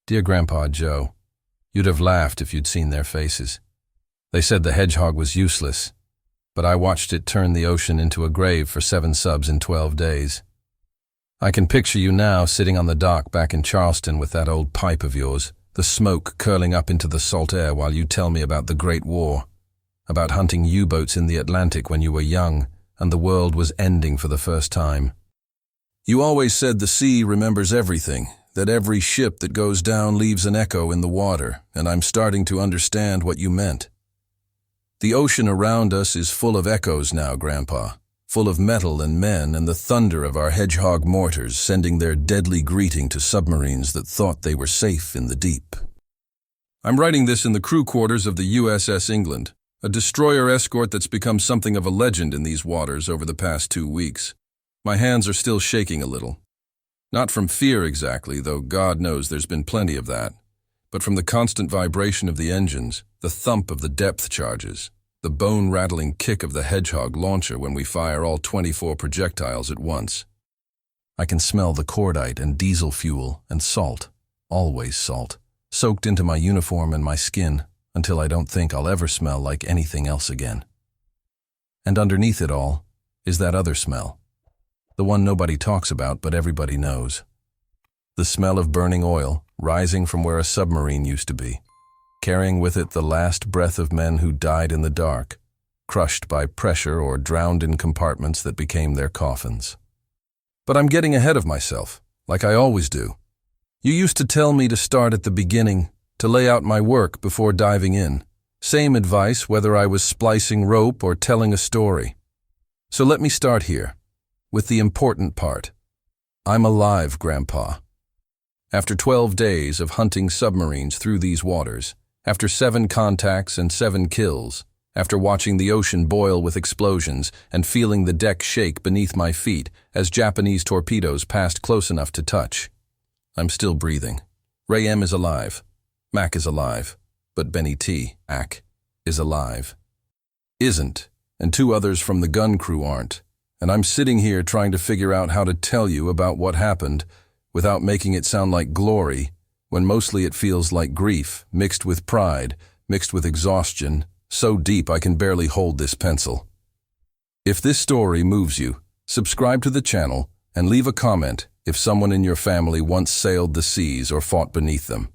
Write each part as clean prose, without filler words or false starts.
Dear Grandpa Joe, you'd have laughed if you'd seen their faces. They said the Hedgehog was useless, but I watched it turn the ocean into a grave for 7 subs in 12 days. I can picture you now sitting on the dock back in Charleston with that old pipe of yours, the smoke curling up into the salt air while you tell me about the Great War, about hunting U-boats in the Atlantic when you were young and the world was ending for the first time. You always said the sea remembers everything, that every ship that goes down leaves an echo in the water, and I'm starting to understand what you meant. The ocean around us is full of echoes now, Grandpa, full of metal and men and the thunder of our Hedgehog mortars sending their deadly greeting to submarines that thought they were safe in the deep. I'm writing this in the crew quarters of the USS England, a destroyer escort that's become something of a legend in these waters over the past 2 weeks. My hands are still shaking a little. Not from fear exactly, though God knows there's been plenty of that, but from the constant vibration of the engines, the thump of the depth charges, the bone-rattling kick of the Hedgehog launcher when we fire all 24 projectiles at once. I can smell the cordite and diesel fuel and salt, always salt, soaked into my uniform and my skin until I don't think I'll ever smell like anything else again. And underneath it all is that other smell, the one nobody talks about but everybody knows. The smell of burning oil rising from where a submarine used to be, carrying with it the last breath of men who died in the dark, crushed by pressure or drowned in compartments that became their coffins. But I'm getting ahead of myself, like I always do. You used to tell me to start at the beginning, to lay out my work before diving in. Same advice whether I was splicing rope or telling a story. So let me start here, with the important part. I'm alive, Grandpa. After 12 days of hunting submarines through these waters, after 7 contacts and 7 kills, after watching the ocean boil with explosions and feeling the deck shake beneath my feet as Japanese torpedoes passed close enough to touch, I'm still breathing. Ray M is alive. Mac is alive. But Benny T, Mac, is alive. Isn't, and 2 others from the gun crew aren't. And I'm sitting here trying to figure out how to tell you about what happened without making it sound like glory, when mostly it feels like grief, mixed with pride, mixed with exhaustion, so deep I can barely hold this pencil. If this story moves you, subscribe to the channel and leave a comment if someone in your family once sailed the seas or fought beneath them.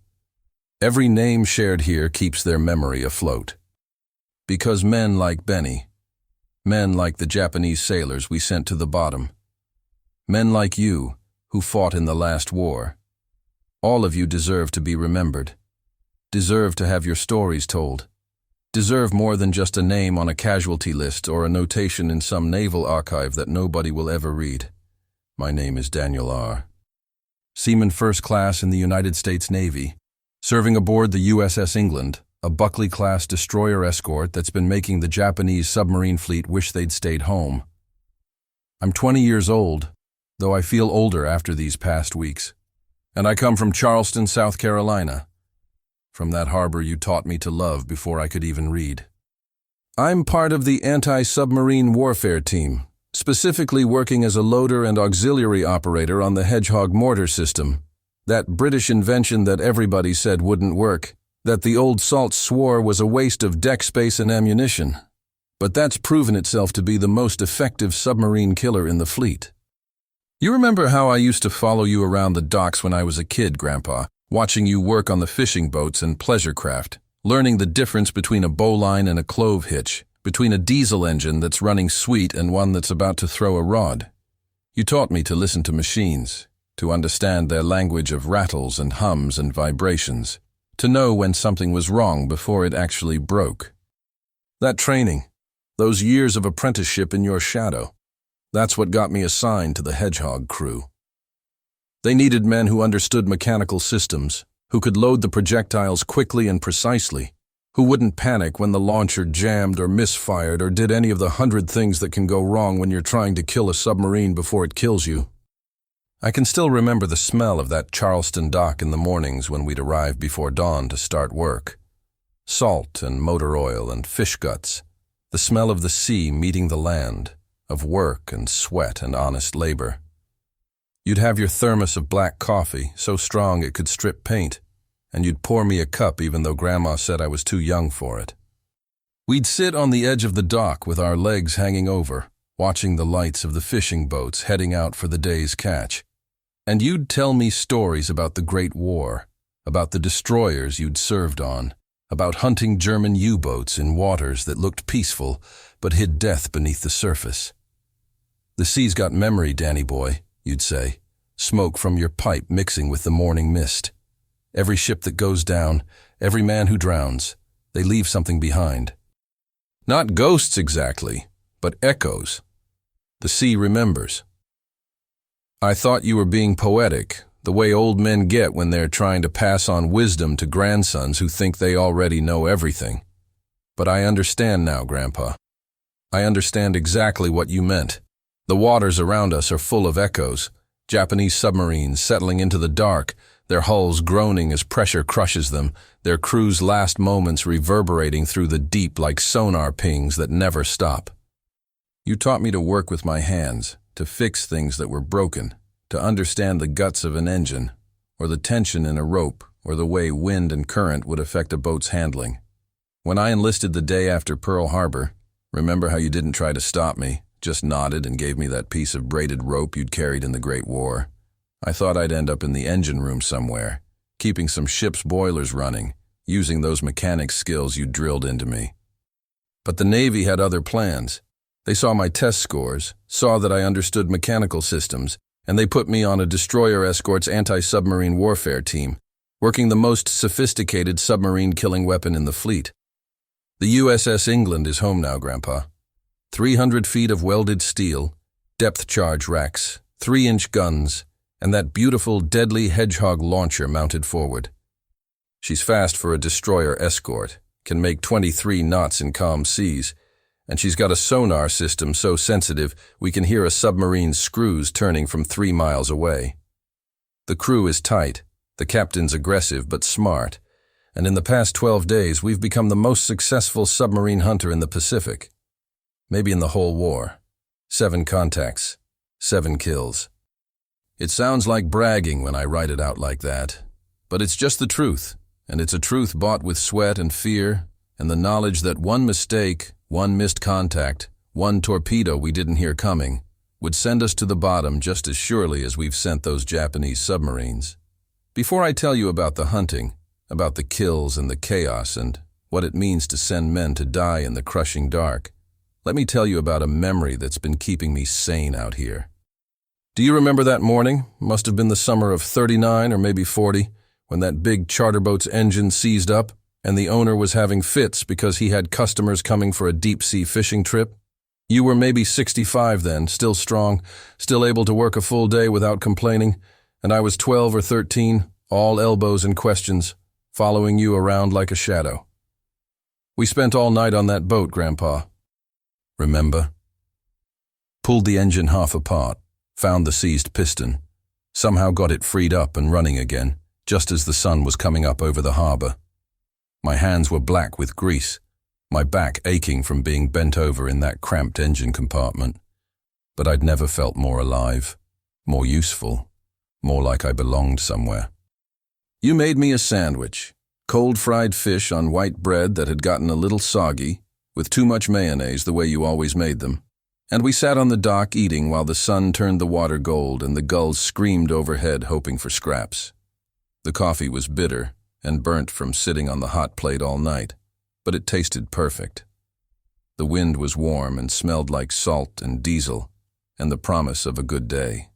Every name shared here keeps their memory afloat. Because men like Benny, men like the Japanese sailors we sent to the bottom, men like you who fought in the last war, all of you deserve to be remembered, deserve to have your stories told, deserve more than just a name on a casualty list or a notation in some naval archive that nobody will ever read. My name is Daniel R. Seaman First Class in the United States Navy, serving aboard the USS England, a Buckley-class destroyer escort that's been making the Japanese submarine fleet wish they'd stayed home. I'm 20 years old, though I feel older after these past weeks. And I come from Charleston, South Carolina, from that harbor you taught me to love before I could even read. I'm part of the anti-submarine warfare team, specifically working as a loader and auxiliary operator on the Hedgehog Mortar system, that British invention that everybody said wouldn't work, that the old salts swore was a waste of deck space and ammunition. But that's proven itself to be the most effective submarine killer in the fleet. You remember how I used to follow you around the docks when I was a kid, Grandpa, watching you work on the fishing boats and pleasure craft, learning the difference between a bowline and a clove hitch, between a diesel engine that's running sweet and one that's about to throw a rod. You taught me to listen to machines, to understand their language of rattles and hums and vibrations, to know when something was wrong before it actually broke. That training, those years of apprenticeship in your shadow, that's what got me assigned to the Hedgehog crew. They needed men who understood mechanical systems, who could load the projectiles quickly and precisely, who wouldn't panic when the launcher jammed or misfired or did any of the 100 things that can go wrong when you're trying to kill a submarine before it kills you. I can still remember the smell of that Charleston dock in the mornings when we'd arrive before dawn to start work. Salt and motor oil and fish guts, the smell of the sea meeting the land, of work and sweat and honest labor. You'd have your thermos of black coffee, so strong it could strip paint, and you'd pour me a cup even though Grandma said I was too young for it. We'd sit on the edge of the dock with our legs hanging over, watching the lights of the fishing boats heading out for the day's catch. And you'd tell me stories about the Great War, about the destroyers you'd served on, about hunting German U-boats in waters that looked peaceful but hid death beneath the surface. "The sea's got memory, Danny boy," you'd say, smoke from your pipe mixing with the morning mist. "Every ship that goes down, every man who drowns, they leave something behind. Not ghosts exactly, but echoes. The sea remembers." I thought you were being poetic, the way old men get when they're trying to pass on wisdom to grandsons who think they already know everything. But I understand now, Grandpa. I understand exactly what you meant. The waters around us are full of echoes, Japanese submarines settling into the dark, their hulls groaning as pressure crushes them, their crew's last moments reverberating through the deep like sonar pings that never stop. You taught me to work with my hands, to fix things that were broken, to understand the guts of an engine, or the tension in a rope, or the way wind and current would affect a boat's handling. When I enlisted the day after Pearl Harbor, remember how you didn't try to stop me, just nodded and gave me that piece of braided rope you'd carried in the Great War? I thought I'd end up in the engine room somewhere, keeping some ship's boilers running, using those mechanics skills you drilled into me. But the Navy had other plans. They saw my test scores, saw that I understood mechanical systems, and they put me on a destroyer escort's anti-submarine warfare team, working the most sophisticated submarine killing weapon in the fleet. The USS England is home now, Grandpa. 300 feet of welded steel, depth charge racks, 3-inch guns, and that beautiful, deadly Hedgehog launcher mounted forward. She's fast for a destroyer escort, can make 23 knots in calm seas, and she's got a sonar system so sensitive we can hear a submarine's screws turning from 3 miles away. The crew is tight, the captain's aggressive but smart, and in the past 12 days we've become the most successful submarine hunter in the Pacific. Maybe in the whole war. 7 contacts, 7 kills. It sounds like bragging when I write it out like that, but it's just the truth, and it's a truth bought with sweat and fear, and the knowledge that one mistake, one missed contact, one torpedo we didn't hear coming, would send us to the bottom just as surely as we've sent those Japanese submarines. Before I tell you about the hunting, about the kills and the chaos and what it means to send men to die in the crushing dark, let me tell you about a memory that's been keeping me sane out here. Do you remember that morning? Must have been the summer of 39 or maybe 40, when that big charter boat's engine seized up and the owner was having fits because he had customers coming for a deep-sea fishing trip. You were maybe 65 then, still strong, still able to work a full day without complaining, and I was 12 or 13, all elbows and questions, following you around like a shadow. We spent all night on that boat, Grandpa. Remember? Pulled the engine half apart, found the seized piston, somehow got it freed up and running again, just as the sun was coming up over the harbor. My hands were black with grease, my back aching from being bent over in that cramped engine compartment. But I'd never felt more alive, more useful, more like I belonged somewhere. You made me a sandwich, cold fried fish on white bread that had gotten a little soggy, with too much mayonnaise the way you always made them. And we sat on the dock eating while the sun turned the water gold and the gulls screamed overhead hoping for scraps. The coffee was bitter and burnt from sitting on the hot plate all night, but it tasted perfect. The wind was warm and smelled like salt and diesel and the promise of a good day.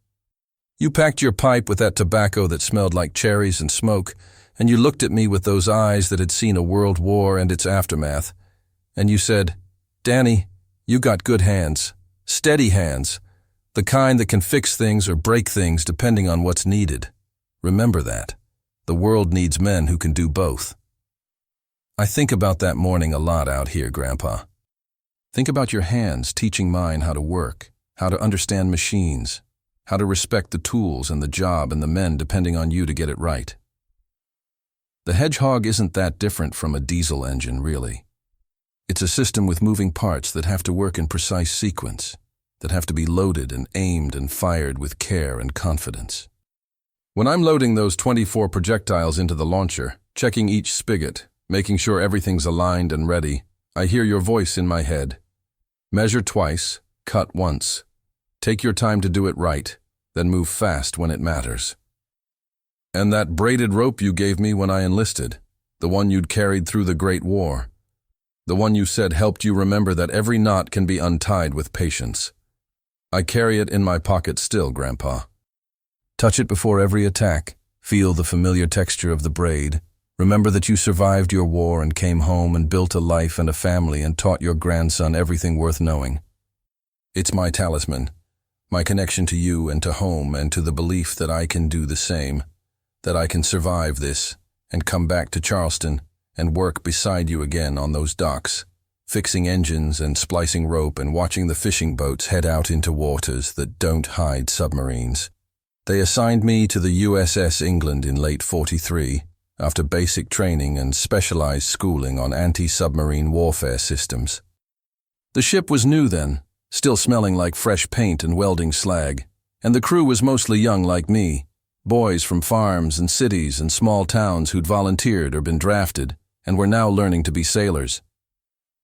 You packed your pipe with that tobacco that smelled like cherries and smoke, and you looked at me with those eyes that had seen a world war and its aftermath, and you said, "Danny, you got good hands. Steady hands, the kind that can fix things or break things depending on what's needed. Remember that. The world needs men who can do both." I think about that morning a lot out here, Grandpa. Think about your hands teaching mine how to work, how to understand machines, how to respect the tools and the job and the men depending on you to get it right. The Hedgehog isn't that different from a diesel engine, really. It's a system with moving parts that have to work in precise sequence, that have to be loaded and aimed and fired with care and confidence. When I'm loading those 24 projectiles into the launcher, checking each spigot, making sure everything's aligned and ready. I hear your voice in my head. Measure twice, cut once. Take your time to do it right, then move fast when it matters. And that braided rope you gave me when I enlisted, the one you'd carried through the Great War, the one you said helped you remember that every knot can be untied with patience. I carry it in my pocket still, Grandpa. Touch it before every attack. Feel the familiar texture of the braid. Remember that you survived your war and came home and built a life and a family and taught your grandson everything worth knowing. It's my talisman, my connection to you and to home and to the belief that I can do the same, that I can survive this and come back to Charleston and work beside you again on those docks, fixing engines and splicing rope and watching the fishing boats head out into waters that don't hide submarines. They assigned me to the USS England in late '43 after basic training and specialized schooling on anti-submarine warfare systems. The ship was new then, still smelling like fresh paint and welding slag, and the crew was mostly young like me, boys from farms and cities and small towns who'd volunteered or been drafted and were now learning to be sailors.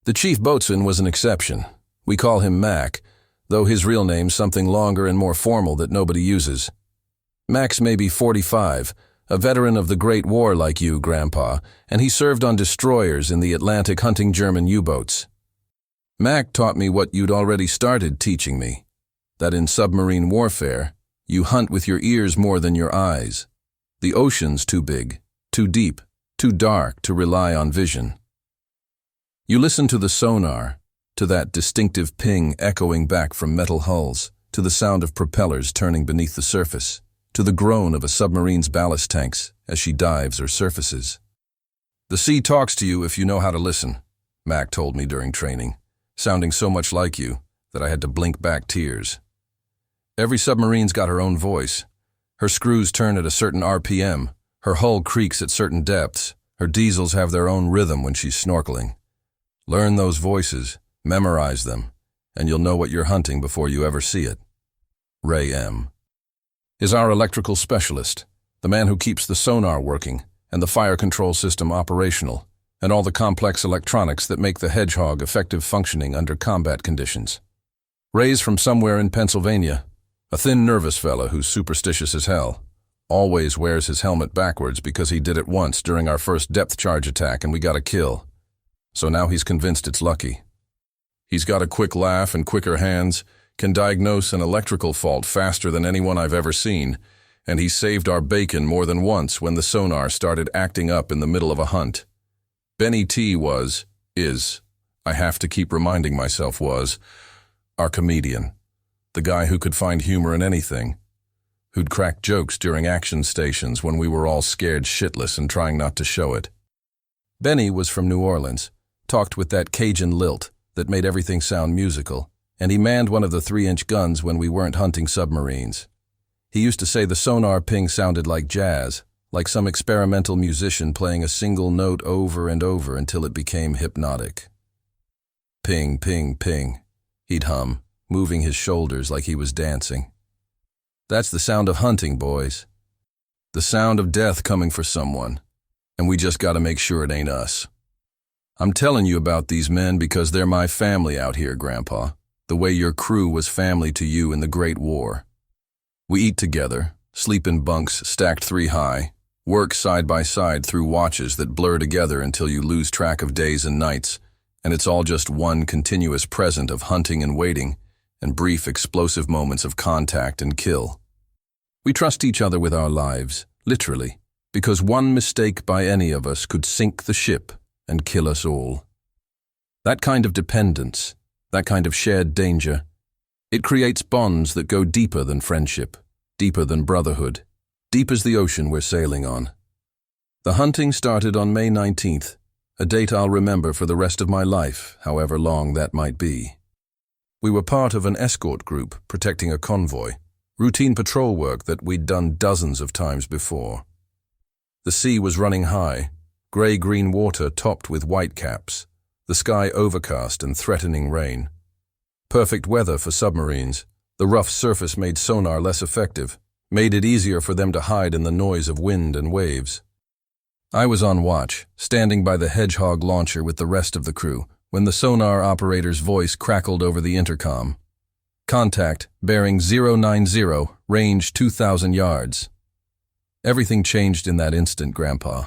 The chief boatswain was an exception. We call him Mac, though his real name's something longer and more formal that nobody uses. Mac's maybe 45, a veteran of the Great War like you, Grandpa, and he served on destroyers in the Atlantic hunting German U-boats. Mac taught me what you'd already started teaching me, that in submarine warfare, you hunt with your ears more than your eyes. The ocean's too big, too deep, too dark to rely on vision. You listen to the sonar, to that distinctive ping echoing back from metal hulls, to the sound of propellers turning beneath the surface, to the groan of a submarine's ballast tanks as she dives or surfaces. The sea talks to you if you know how to listen, Mac told me during training, sounding so much like you that I had to blink back tears. Every submarine's got her own voice. Her screws turn at a certain RPM, her hull creaks at certain depths, her diesels have their own rhythm when she's snorkeling. Learn those voices, memorize them, and you'll know what you're hunting before you ever see it. Ray M. is our electrical specialist, the man who keeps the sonar working and the fire control system operational, and all the complex electronics that make the Hedgehog effective functioning under combat conditions. Ray's from somewhere in Pennsylvania, a thin, nervous fella who's superstitious as hell. Always wears his helmet backwards because he did it once during our first depth charge attack and we got a kill. So now he's convinced it's lucky. He's got a quick laugh and quicker hands, can diagnose an electrical fault faster than anyone I've ever seen, and he saved our bacon more than once when the sonar started acting up in the middle of a hunt. Benny T is, I have to keep reminding myself our comedian, the guy who could find humor in anything, who'd crack jokes during action stations when we were all scared shitless and trying not to show it. Benny was from New Orleans, talked with that Cajun lilt that made everything sound musical, and he manned one of the 3-inch guns when we weren't hunting submarines. He used to say the sonar ping sounded like jazz, like some experimental musician playing a single note over and over until it became hypnotic. Ping, ping, ping, he'd hum, moving his shoulders like he was dancing. That's the sound of hunting, boys. The sound of death coming for someone, and we just gotta make sure it ain't us. I'm telling you about these men because they're my family out here, Grandpa, the way your crew was family to you in the Great War. We eat together, sleep in bunks stacked 3 high, work side by side through watches that blur together until you lose track of days and nights, and it's all just one continuous present of hunting and waiting, and brief explosive moments of contact and kill. We trust each other with our lives, literally, because one mistake by any of us could sink the ship and kill us all. That kind of dependence, that kind of shared danger, it creates bonds that go deeper than friendship, deeper than brotherhood, deep as the ocean we're sailing on. The hunting started on May 19th, a date I'll remember for the rest of my life, however long that might be. We were part of an escort group protecting a convoy, routine patrol work that we'd done dozens of times before. The sea was running high, gray-green water topped with whitecaps, the sky overcast and threatening rain. Perfect weather for submarines. The rough surface made sonar less effective, made it easier for them to hide in the noise of wind and waves. I was on watch, standing by the Hedgehog launcher with the rest of the crew, when the sonar operator's voice crackled over the intercom. Contact, bearing 090, range 2,000 yards. Everything changed in that instant, Grandpa.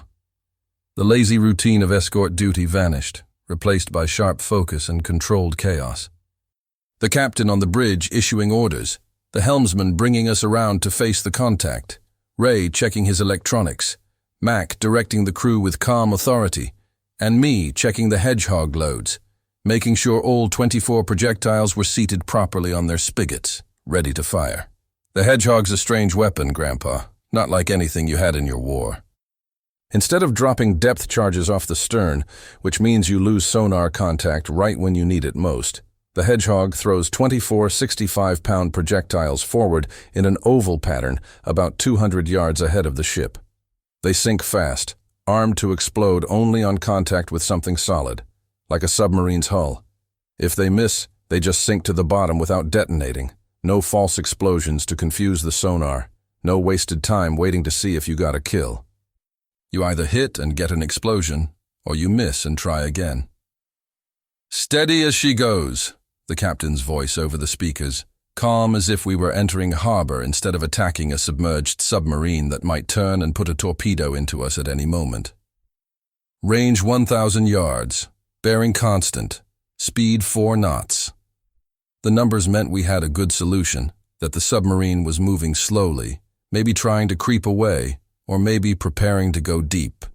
The lazy routine of escort duty vanished, replaced by sharp focus and controlled chaos. The captain on the bridge issuing orders, the helmsman bringing us around to face the contact, Ray checking his electronics, Mac directing the crew with calm authority, and me checking the Hedgehog loads, making sure all 24 projectiles were seated properly on their spigots, ready to fire. The Hedgehog's a strange weapon, Grandpa, not like anything you had in your war. Instead of dropping depth charges off the stern, which means you lose sonar contact right when you need it most, the Hedgehog throws 24 65-pound projectiles forward in an oval pattern about 200 yards ahead of the ship. They sink fast, armed to explode only on contact with something solid, like a submarine's hull. If they miss, they just sink to the bottom without detonating. No false explosions to confuse the sonar. No wasted time waiting to see if you got a kill. You either hit and get an explosion, or you miss and try again. Steady as she goes, the captain's voice over the speakers, calm as if we were entering harbor instead of attacking a submerged submarine that might turn and put a torpedo into us at any moment. Range 1,000 yards, bearing constant, speed 4 knots. The numbers meant we had a good solution, that the submarine was moving slowly, maybe trying to creep away, or maybe preparing to go deep.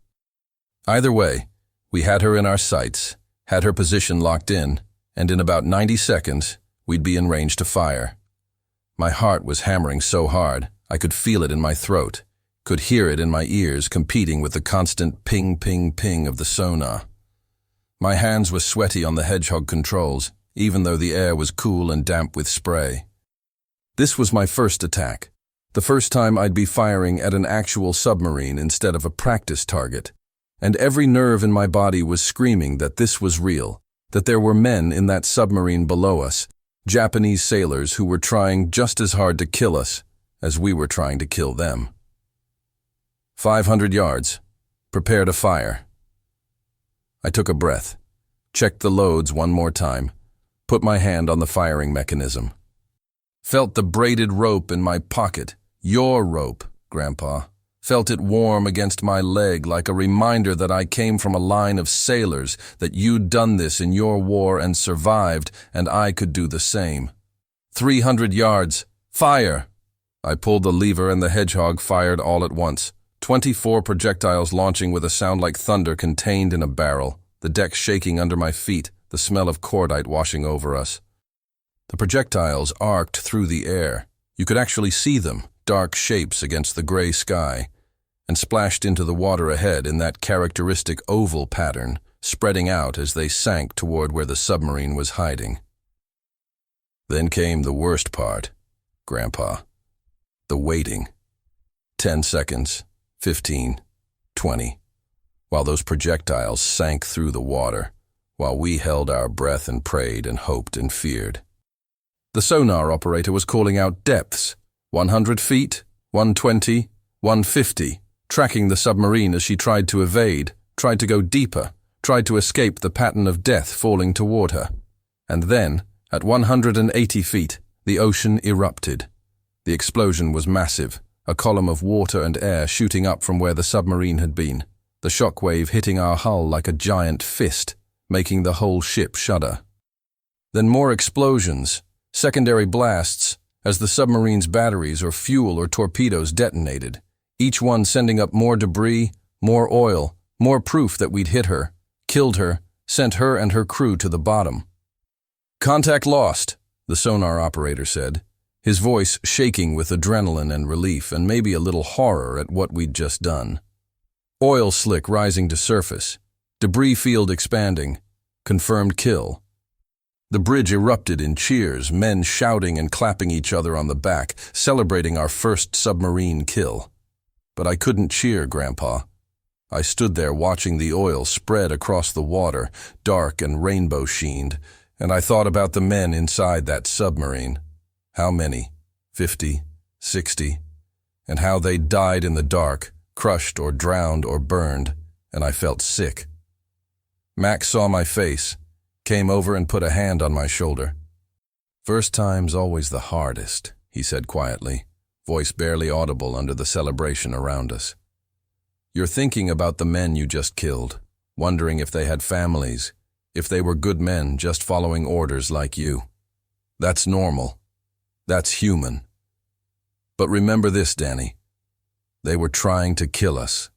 Either way, we had her in our sights, had her position locked in, and in about 90 seconds, we'd be in range to fire. My heart was hammering so hard, I could feel it in my throat, could hear it in my ears competing with the constant ping, ping, ping of the sonar. My hands were sweaty on the Hedgehog controls, even though the air was cool and damp with spray. This was my first attack. The first time I'd be firing at an actual submarine instead of a practice target, and every nerve in my body was screaming that this was real, that there were men in that submarine below us, Japanese sailors who were trying just as hard to kill us as we were trying to kill them. 500 yards. Prepare to fire. I took a breath, checked the loads one more time, put my hand on the firing mechanism. Felt the braided rope in my pocket, your rope, Grandpa. Felt it warm against my leg like a reminder that I came from a line of sailors, that you'd done this in your war and survived, and I could do the same. 300 yards. Fire! I pulled the lever and the Hedgehog fired all at once. 24 projectiles launching with a sound like thunder contained in a barrel, the deck shaking under my feet, the smell of cordite washing over us. The projectiles arced through the air. You could actually see them, dark shapes against the gray sky, and splashed into the water ahead in that characteristic oval pattern, spreading out as they sank toward where the submarine was hiding. Then came the worst part, Grandpa. The waiting. 10 seconds, 15, 20, while those projectiles sank through the water, while we held our breath and prayed and hoped and feared. The sonar operator was calling out depths, 100 feet, 120, 150, tracking the submarine as she tried to evade, tried to go deeper, tried to escape the pattern of death falling toward her. And then, at 180 feet, the ocean erupted. The explosion was massive, a column of water and air shooting up from where the submarine had been, the shockwave hitting our hull like a giant fist, making the whole ship shudder. Then more explosions, secondary blasts, as the submarine's batteries or fuel or torpedoes detonated, each one sending up more debris, more oil, more proof that we'd hit her, killed her, sent her and her crew to the bottom. "Contact lost," the sonar operator said, his voice shaking with adrenaline and relief and maybe a little horror at what we'd just done. Oil slick rising to surface, debris field expanding, confirmed kill. The bridge erupted in cheers, men shouting and clapping each other on the back, celebrating our first submarine kill. But I couldn't cheer, Grandpa. I stood there watching the oil spread across the water, dark and rainbow-sheened, and I thought about the men inside that submarine. How many? 50, 60, and how they died in the dark, crushed or drowned or burned, and I felt sick. Mac saw my face, came over and put a hand on my shoulder. "First time's always the hardest," he said quietly, voice barely audible under the celebration around us. "You're thinking about the men you just killed, wondering if they had families, if they were good men just following orders like you. That's normal. That's human. But remember this, Danny. They were trying to kill us.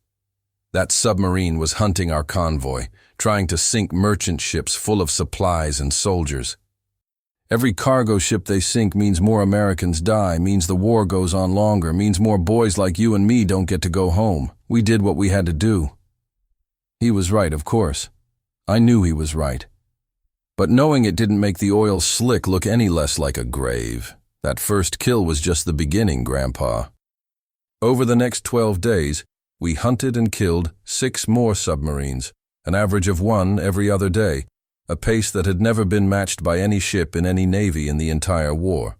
That submarine was hunting our convoy, trying to sink merchant ships full of supplies and soldiers. Every cargo ship they sink means more Americans die, means the war goes on longer, means more boys like you and me don't get to go home. We did what we had to do." He was right, of course. I knew he was right. But knowing it didn't make the oil slick look any less like a grave. That first kill was just the beginning, Grandpa. Over the next 12 days, we hunted and killed 6 more submarines, an average of 1 every other day, a pace that had never been matched by any ship in any navy in the entire war.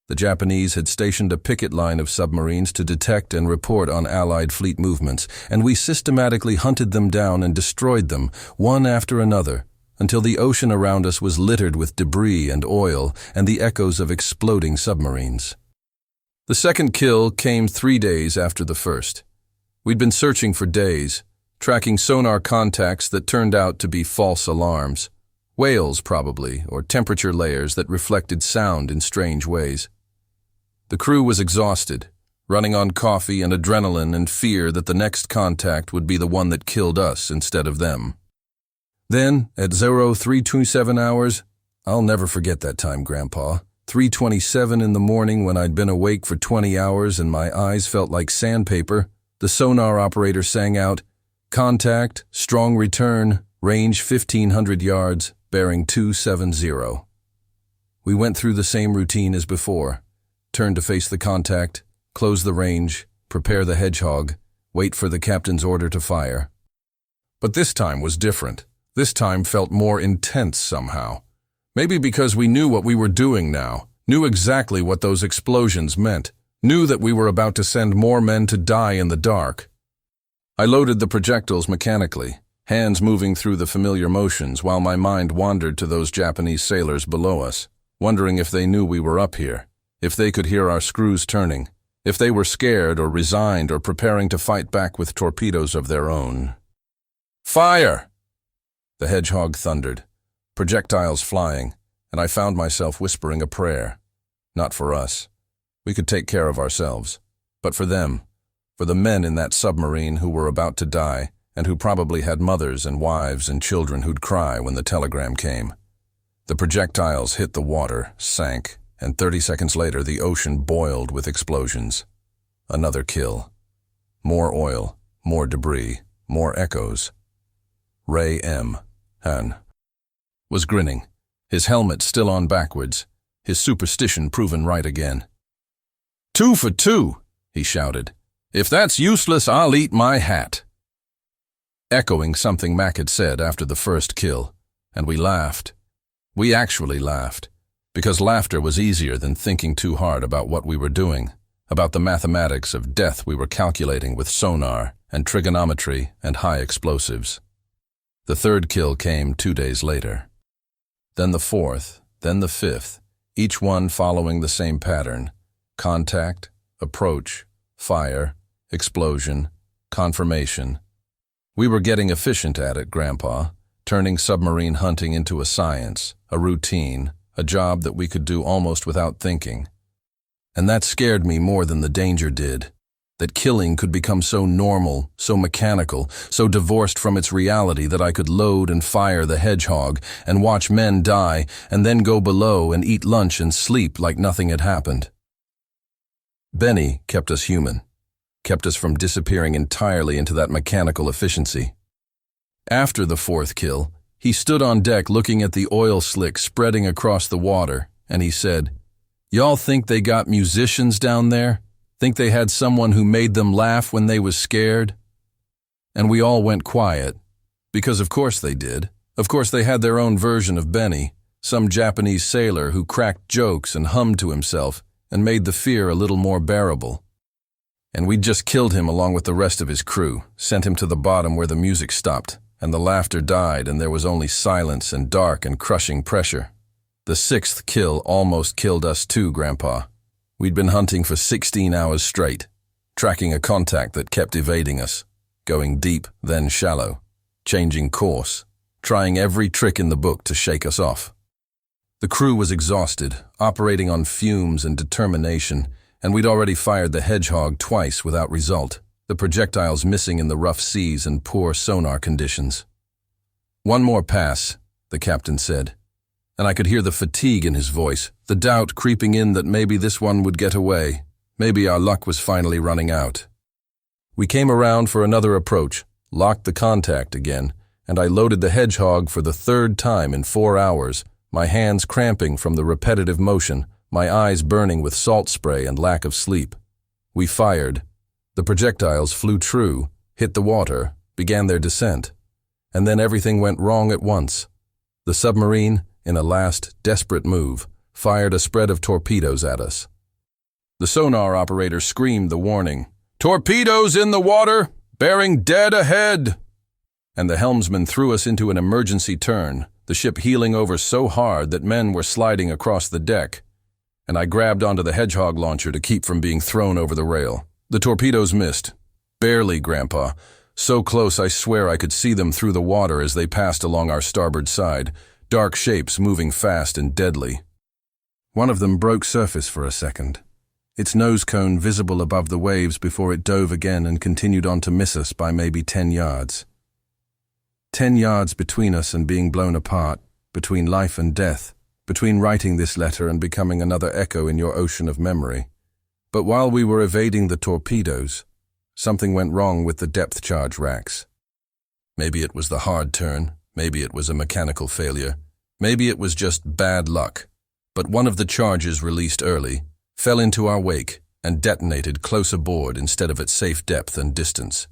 The Japanese had stationed a picket line of submarines to detect and report on Allied fleet movements, and we systematically hunted them down and destroyed them, one after another, until the ocean around us was littered with debris and oil and the echoes of exploding submarines. The second kill came 3 days after the first. We'd been searching for days, tracking sonar contacts that turned out to be false alarms. Whales, probably, or temperature layers that reflected sound in strange ways. The crew was exhausted, running on coffee and adrenaline and fear that the next contact would be the one that killed us instead of them. Then, at 0327 hours, I'll never forget that time, Grandpa, 3:27 in the morning when I'd been awake for 20 hours and my eyes felt like sandpaper, the sonar operator sang out, "Contact, strong return, range 1,500 yards, bearing 270. We went through the same routine as before. Turn to face the contact, close the range, prepare the Hedgehog, wait for the captain's order to fire. But this time was different. This time felt more intense somehow. Maybe because we knew what we were doing now, knew exactly what those explosions meant, knew that we were about to send more men to die in the dark. I loaded the projectiles mechanically, hands moving through the familiar motions while my mind wandered to those Japanese sailors below us, wondering if they knew we were up here, if they could hear our screws turning, if they were scared or resigned or preparing to fight back with torpedoes of their own. "Fire!" The Hedgehog thundered, projectiles flying, and I found myself whispering a prayer. Not for us. We could take care of ourselves. But for them, for the men in that submarine who were about to die, and who probably had mothers and wives and children who'd cry when the telegram came. The projectiles hit the water, sank, and 30 seconds later the ocean boiled with explosions. Another kill. More oil, more debris, more echoes. Ray M. Han was grinning, his helmet still on backwards, his superstition proven right again. "2 for 2, he shouted. "If that's useless, I'll eat my hat." Echoing something Mac had said after the first kill, and we laughed. We actually laughed, because laughter was easier than thinking too hard about what we were doing, about the mathematics of death we were calculating with sonar and trigonometry and high explosives. The third kill came 2 days later. Then the fourth, then the fifth, each one following the same pattern: contact, approach, fire, explosion, confirmation. We were getting efficient at it, Grandpa, turning submarine hunting into a science, a routine, a job that we could do almost without thinking. And that scared me more than the danger did. That killing could become so normal, so mechanical, so divorced from its reality that I could load and fire the Hedgehog and watch men die and then go below and eat lunch and sleep like nothing had happened. Benny kept us human, kept us from disappearing entirely into that mechanical efficiency. After the fourth kill, he stood on deck looking at the oil slick spreading across the water, and he said, "Y'all think they got musicians down there? Think they had someone who made them laugh when they was scared?" And we all went quiet, because of course they did. Of course they had their own version of Benny, some Japanese sailor who cracked jokes and hummed to himself and made the fear a little more bearable. And we'd just killed him along with the rest of his crew, sent him to the bottom where the music stopped, and the laughter died, and there was only silence and dark and crushing pressure. The 6th kill almost killed us too, Grandpa. We'd been hunting for 16 hours straight, tracking a contact that kept evading us, going deep, then shallow, changing course, trying every trick in the book to shake us off. The crew was exhausted, operating on fumes and determination, and we'd already fired the Hedgehog twice without result, the projectiles missing in the rough seas and poor sonar conditions. "One more pass," the captain said, and I could hear the fatigue in his voice, the doubt creeping in that maybe this one would get away, maybe our luck was finally running out. We came around for another approach, locked the contact again, and I loaded the Hedgehog for the 3rd time in 4 hours, my hands cramping from the repetitive motion, my eyes burning with salt spray and lack of sleep. We fired. The projectiles flew true, hit the water, began their descent. And then everything went wrong at once. The submarine, in a last, desperate move, fired a spread of torpedoes at us. The sonar operator screamed the warning, "Torpedoes in the water! Bearing dead ahead!" And the helmsman threw us into an emergency turn, the ship heeling over so hard that men were sliding across the deck. And I grabbed onto the Hedgehog launcher to keep from being thrown over the rail. The torpedoes missed. Barely, Grandpa. So close I swear I could see them through the water as they passed along our starboard side, dark shapes moving fast and deadly. One of them broke surface for a second, its nose cone visible above the waves before it dove again and continued on to miss us by maybe 10 yards. 10 yards between us and being blown apart, between life and death, between writing this letter and becoming another echo in your ocean of memory. But while we were evading the torpedoes, something went wrong with the depth charge racks. Maybe it was the hard turn, maybe it was a mechanical failure, maybe it was just bad luck, but one of the charges released early fell into our wake and detonated close aboard instead of at safe depth and distance.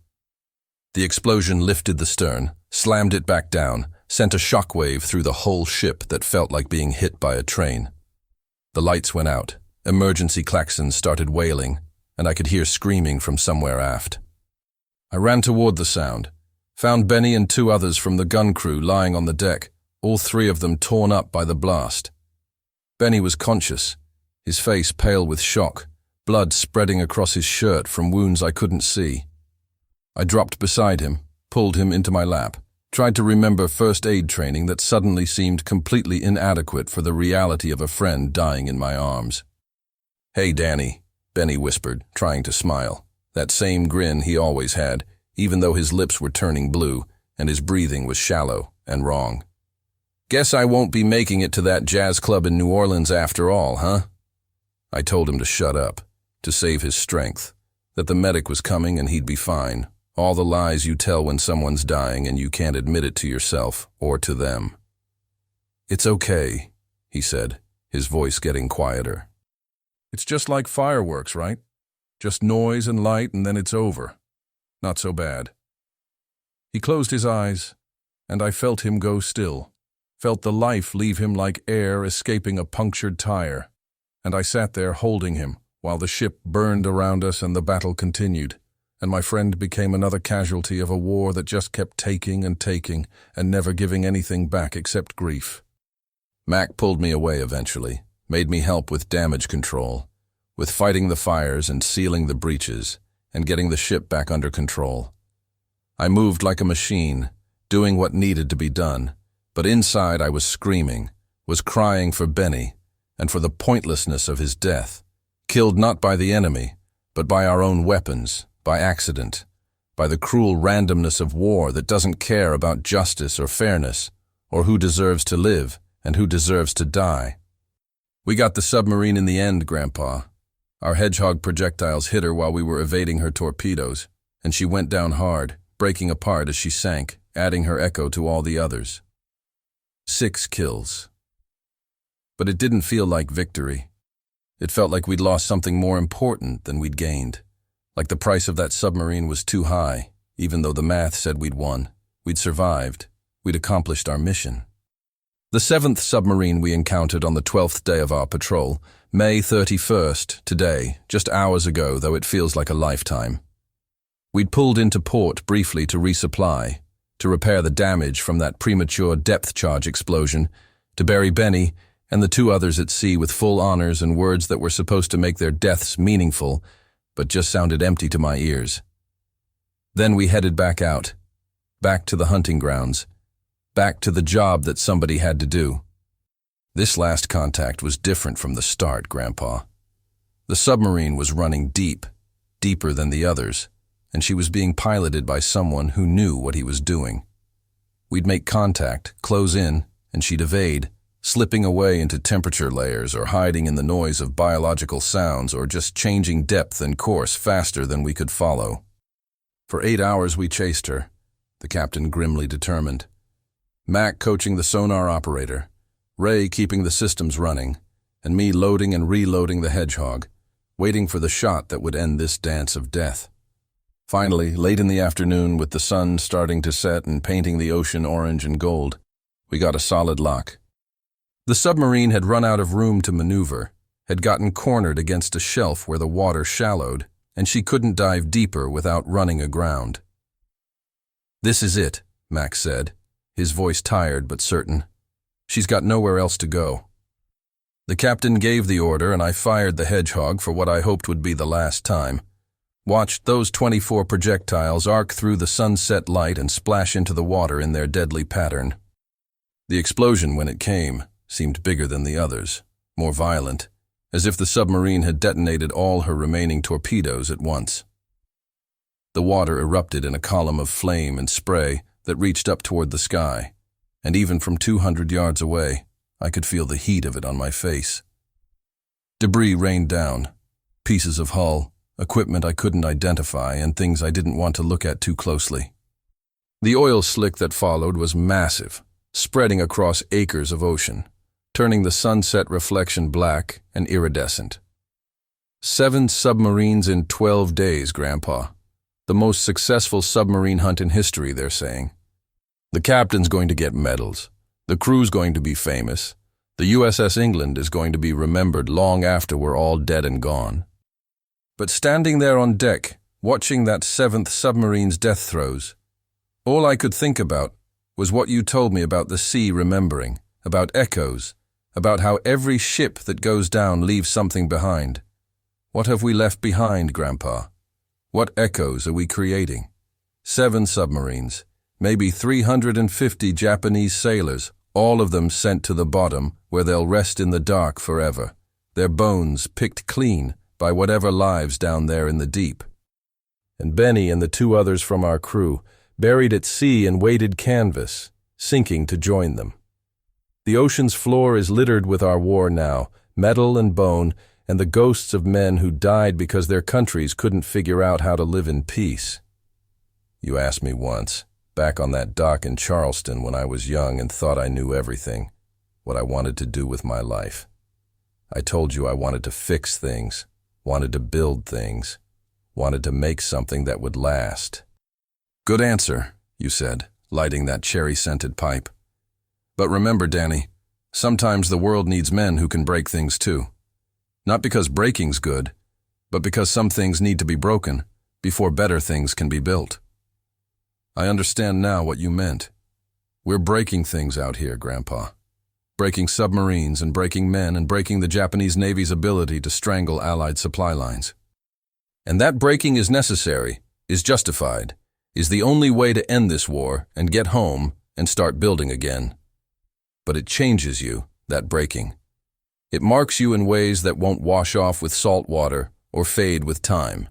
The explosion lifted the stern, slammed it back down, sent a shockwave through the whole ship that felt like being hit by a train. The lights went out. Emergency klaxons started wailing, and I could hear screaming from somewhere aft. I ran toward the sound, found Benny and 2 others from the gun crew lying on the deck, all 3 of them torn up by the blast. Benny was conscious, his face pale with shock, blood spreading across his shirt from wounds I couldn't see. I dropped beside him, pulled him into my lap, tried to remember first aid training that suddenly seemed completely inadequate for the reality of a friend dying in my arms. "Hey, Danny," Benny whispered, trying to smile. That same grin he always had, even though his lips were turning blue and his breathing was shallow and wrong. "Guess I won't be making it to that jazz club in New Orleans after all, huh?" I told him to shut up, to save his strength, that the medic was coming and he'd be fine. All the lies you tell when someone's dying and you can't admit it to yourself or to them. "It's okay," he said, his voice getting quieter. "It's just like fireworks, right? Just noise and light and then it's over. Not so bad." He closed his eyes, and I felt him go still, felt the life leave him like air escaping a punctured tire, and I sat there holding him while the ship burned around us and the battle continued, and my friend became another casualty of a war that just kept taking and never giving anything back except grief. Mac pulled me away eventually, made me help with damage control, with fighting the fires and sealing the breaches, and getting the ship back under control. I moved like a machine, doing what needed to be done, but inside I was screaming, was crying for Benny, and for the pointlessness of his death, killed not by the enemy, but by our own weapons, by accident, by the cruel randomness of war that doesn't care about justice or fairness, or who deserves to live and who deserves to die. We got the submarine in the end, Grandpa. Our Hedgehog projectiles hit her while we were evading her torpedoes, and she went down hard, breaking apart as she sank, adding her echo to all the others. 6 kills. But it didn't feel like victory. It felt like we'd lost something more important than we'd gained. Like the price of that submarine was too high, even though the math said we'd won. We'd survived. We'd accomplished our mission. The 7th submarine we encountered on the 12th day of our patrol, May 31st, today, just hours ago, though it feels like a lifetime. We'd pulled into port briefly to resupply, to repair the damage from that premature depth charge explosion, to bury Benny and the 2 others at sea with full honors and words that were supposed to make their deaths meaningful, but just sounded empty to my ears. Then we headed back out, back to the hunting grounds, back to the job that somebody had to do. This last contact was different from the start, Grandpa. The submarine was running deep, deeper than the others, and she was being piloted by someone who knew what he was doing. We'd make contact, close in, and she'd evade, slipping away into temperature layers or hiding in the noise of biological sounds or just changing depth and course faster than we could follow. For 8 hours we chased her, the captain grimly determined. Mac coaching the sonar operator, Ray keeping the systems running, and me loading and reloading the Hedgehog, waiting for the shot that would end this dance of death. Finally, late in the afternoon, with the sun starting to set and painting the ocean orange and gold, we got a solid lock. The submarine had run out of room to maneuver, had gotten cornered against a shelf where the water shallowed, and she couldn't dive deeper without running aground. "This is it," Max said, his voice tired but certain. "She's got nowhere else to go." The captain gave the order, and I fired the Hedgehog for what I hoped would be the last time. Watched those 24 projectiles arc through the sunset light and splash into the water in their deadly pattern. The explosion, when it came, seemed bigger than the others, more violent, as if the submarine had detonated all her remaining torpedoes at once. The water erupted in a column of flame and spray that reached up toward the sky, and even from 200 yards away, I could feel the heat of it on my face. Debris rained down, pieces of hull, equipment I couldn't identify, and things I didn't want to look at too closely. The oil slick that followed was massive, spreading across acres of ocean, turning the sunset reflection black and iridescent. 7 submarines in 12 days, Grandpa. The most successful submarine hunt in history, they're saying. The captain's going to get medals. The crew's going to be famous. The USS England is going to be remembered long after we're all dead and gone. But standing there on deck, watching that 7th submarine's death throes, all I could think about was what you told me about the sea remembering, about echoes, about how every ship that goes down leaves something behind. What have we left behind, Grandpa? What echoes are we creating? 7 submarines, maybe 350 Japanese sailors, all of them sent to the bottom where they'll rest in the dark forever, their bones picked clean by whatever lives down there in the deep. And Benny and the 2 others from our crew, buried at sea in weighted canvas, sinking to join them. The ocean's floor is littered with our war now, metal and bone, and the ghosts of men who died because their countries couldn't figure out how to live in peace. You asked me once, back on that dock in Charleston when I was young and thought I knew everything, what I wanted to do with my life. I told you I wanted to fix things, wanted to build things, wanted to make something that would last. Good answer, you said, lighting that cherry-scented pipe. But remember, Danny, sometimes the world needs men who can break things too. Not because breaking's good, but because some things need to be broken before better things can be built. I understand now what you meant. We're breaking things out here, Grandpa. Breaking submarines and breaking men and breaking the Japanese Navy's ability to strangle Allied supply lines. And that breaking is necessary, is justified, is the only way to end this war and get home and start building again. But it changes you, that breaking. It marks you in ways that won't wash off with salt water or fade with time.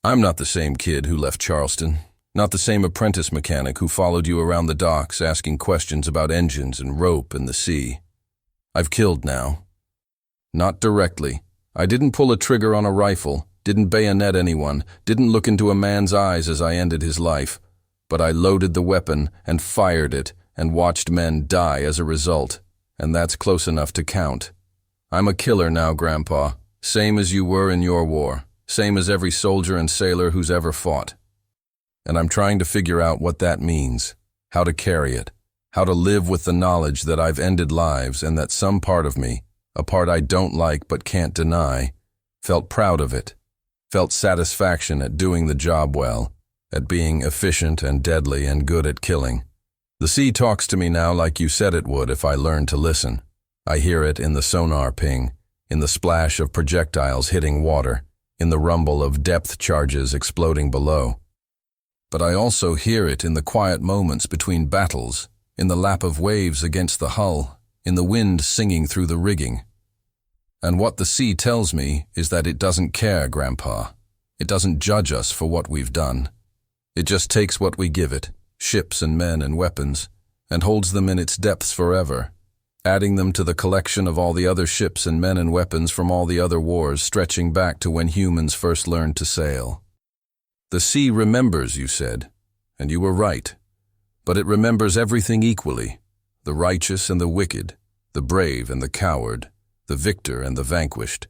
I'm not the same kid who left Charleston, not the same apprentice mechanic who followed you around the docks asking questions about engines and rope and the sea. I've killed now. Not directly. I didn't pull a trigger on a rifle, didn't bayonet anyone, didn't look into a man's eyes as I ended his life, but I loaded the weapon and fired it and watched men die as a result, and that's close enough to count. I'm a killer now, Grandpa, same as you were in your war, same as every soldier and sailor who's ever fought. And I'm trying to figure out what that means, how to carry it, How to live with the knowledge that I've ended lives and that some part of me, a part I don't like but can't deny, felt proud of it, felt satisfaction at doing the job well, at being efficient and deadly and good at killing. The sea talks to me now like you said it would if I learned to listen. I hear it in the sonar ping, in the splash of projectiles hitting water, in the rumble of depth charges exploding below. But I also hear it in the quiet moments between battles, in the lap of waves against the hull, in the wind singing through the rigging. And what the sea tells me is that it doesn't care, Grandpa. It doesn't judge us for what we've done. It just takes what we give it, ships and men and weapons, and holds them in its depths forever, adding them to the collection of all the other ships and men and weapons from all the other wars stretching back to when humans first learned to sail. The sea remembers, you said, and you were right, but it remembers everything equally, the righteous and the wicked, the brave and the coward, the victor and the vanquished.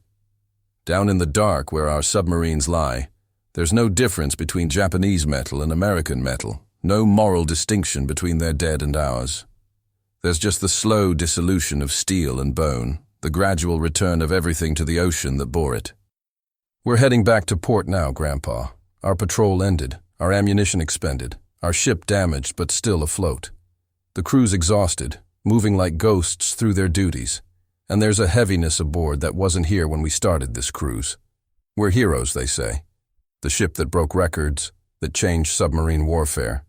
Down in the dark where our submarines lie, there's no difference between Japanese metal and American metal, no moral distinction between their dead and ours. There's just the slow dissolution of steel and bone, the gradual return of everything to the ocean that bore it. We're heading back to port now, Grandpa. Our patrol ended, our ammunition expended, our ship damaged but still afloat. The crew's exhausted, moving like ghosts through their duties, and there's a heaviness aboard that wasn't here when we started this cruise. We're heroes, they say. The ship that broke records, that changed submarine warfare,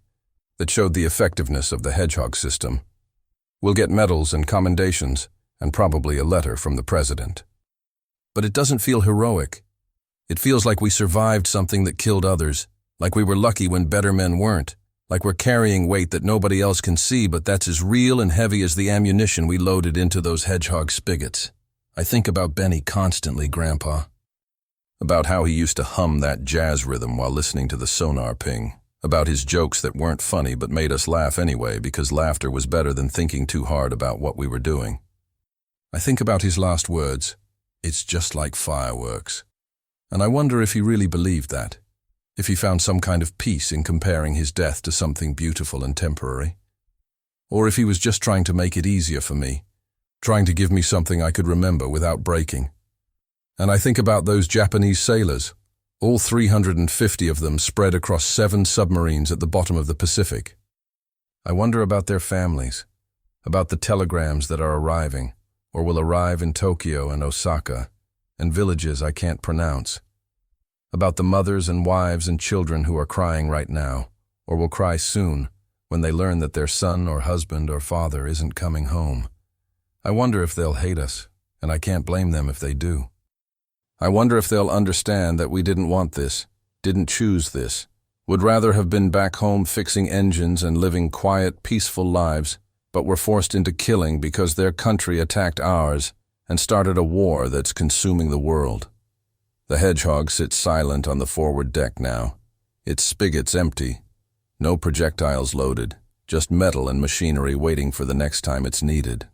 that showed the effectiveness of the Hedgehog system. We'll get medals and commendations, and probably a letter from the president. But it doesn't feel heroic. It feels like we survived something that killed others, like we were lucky when better men weren't, like we're carrying weight that nobody else can see, but that's as real and heavy as the ammunition we loaded into those Hedgehog spigots. I think about Benny constantly, Grandpa. About how he used to hum that jazz rhythm while listening to the sonar ping. About his jokes that weren't funny but made us laugh anyway because laughter was better than thinking too hard about what we were doing. I think about his last words, "It's just like fireworks." And I wonder if he really believed that, if he found some kind of peace in comparing his death to something beautiful and temporary. Or if he was just trying to make it easier for me, trying to give me something I could remember without breaking. And I think about those Japanese sailors, all 350 of them spread across 7 submarines at the bottom of the Pacific. I wonder about their families, about the telegrams that are arriving, or will arrive in Tokyo and Osaka, and villages I can't pronounce. About the mothers and wives and children who are crying right now, or will cry soon, when they learn that their son or husband or father isn't coming home. I wonder if they'll hate us, and I can't blame them if they do. I wonder if they'll understand that we didn't want this, didn't choose this, would rather have been back home fixing engines and living quiet, peaceful lives, but were forced into killing because their country attacked ours and started a war that's consuming the world. The Hedgehog sits silent on the forward deck now, its spigots empty, no projectiles loaded, just metal and machinery waiting for the next time it's needed.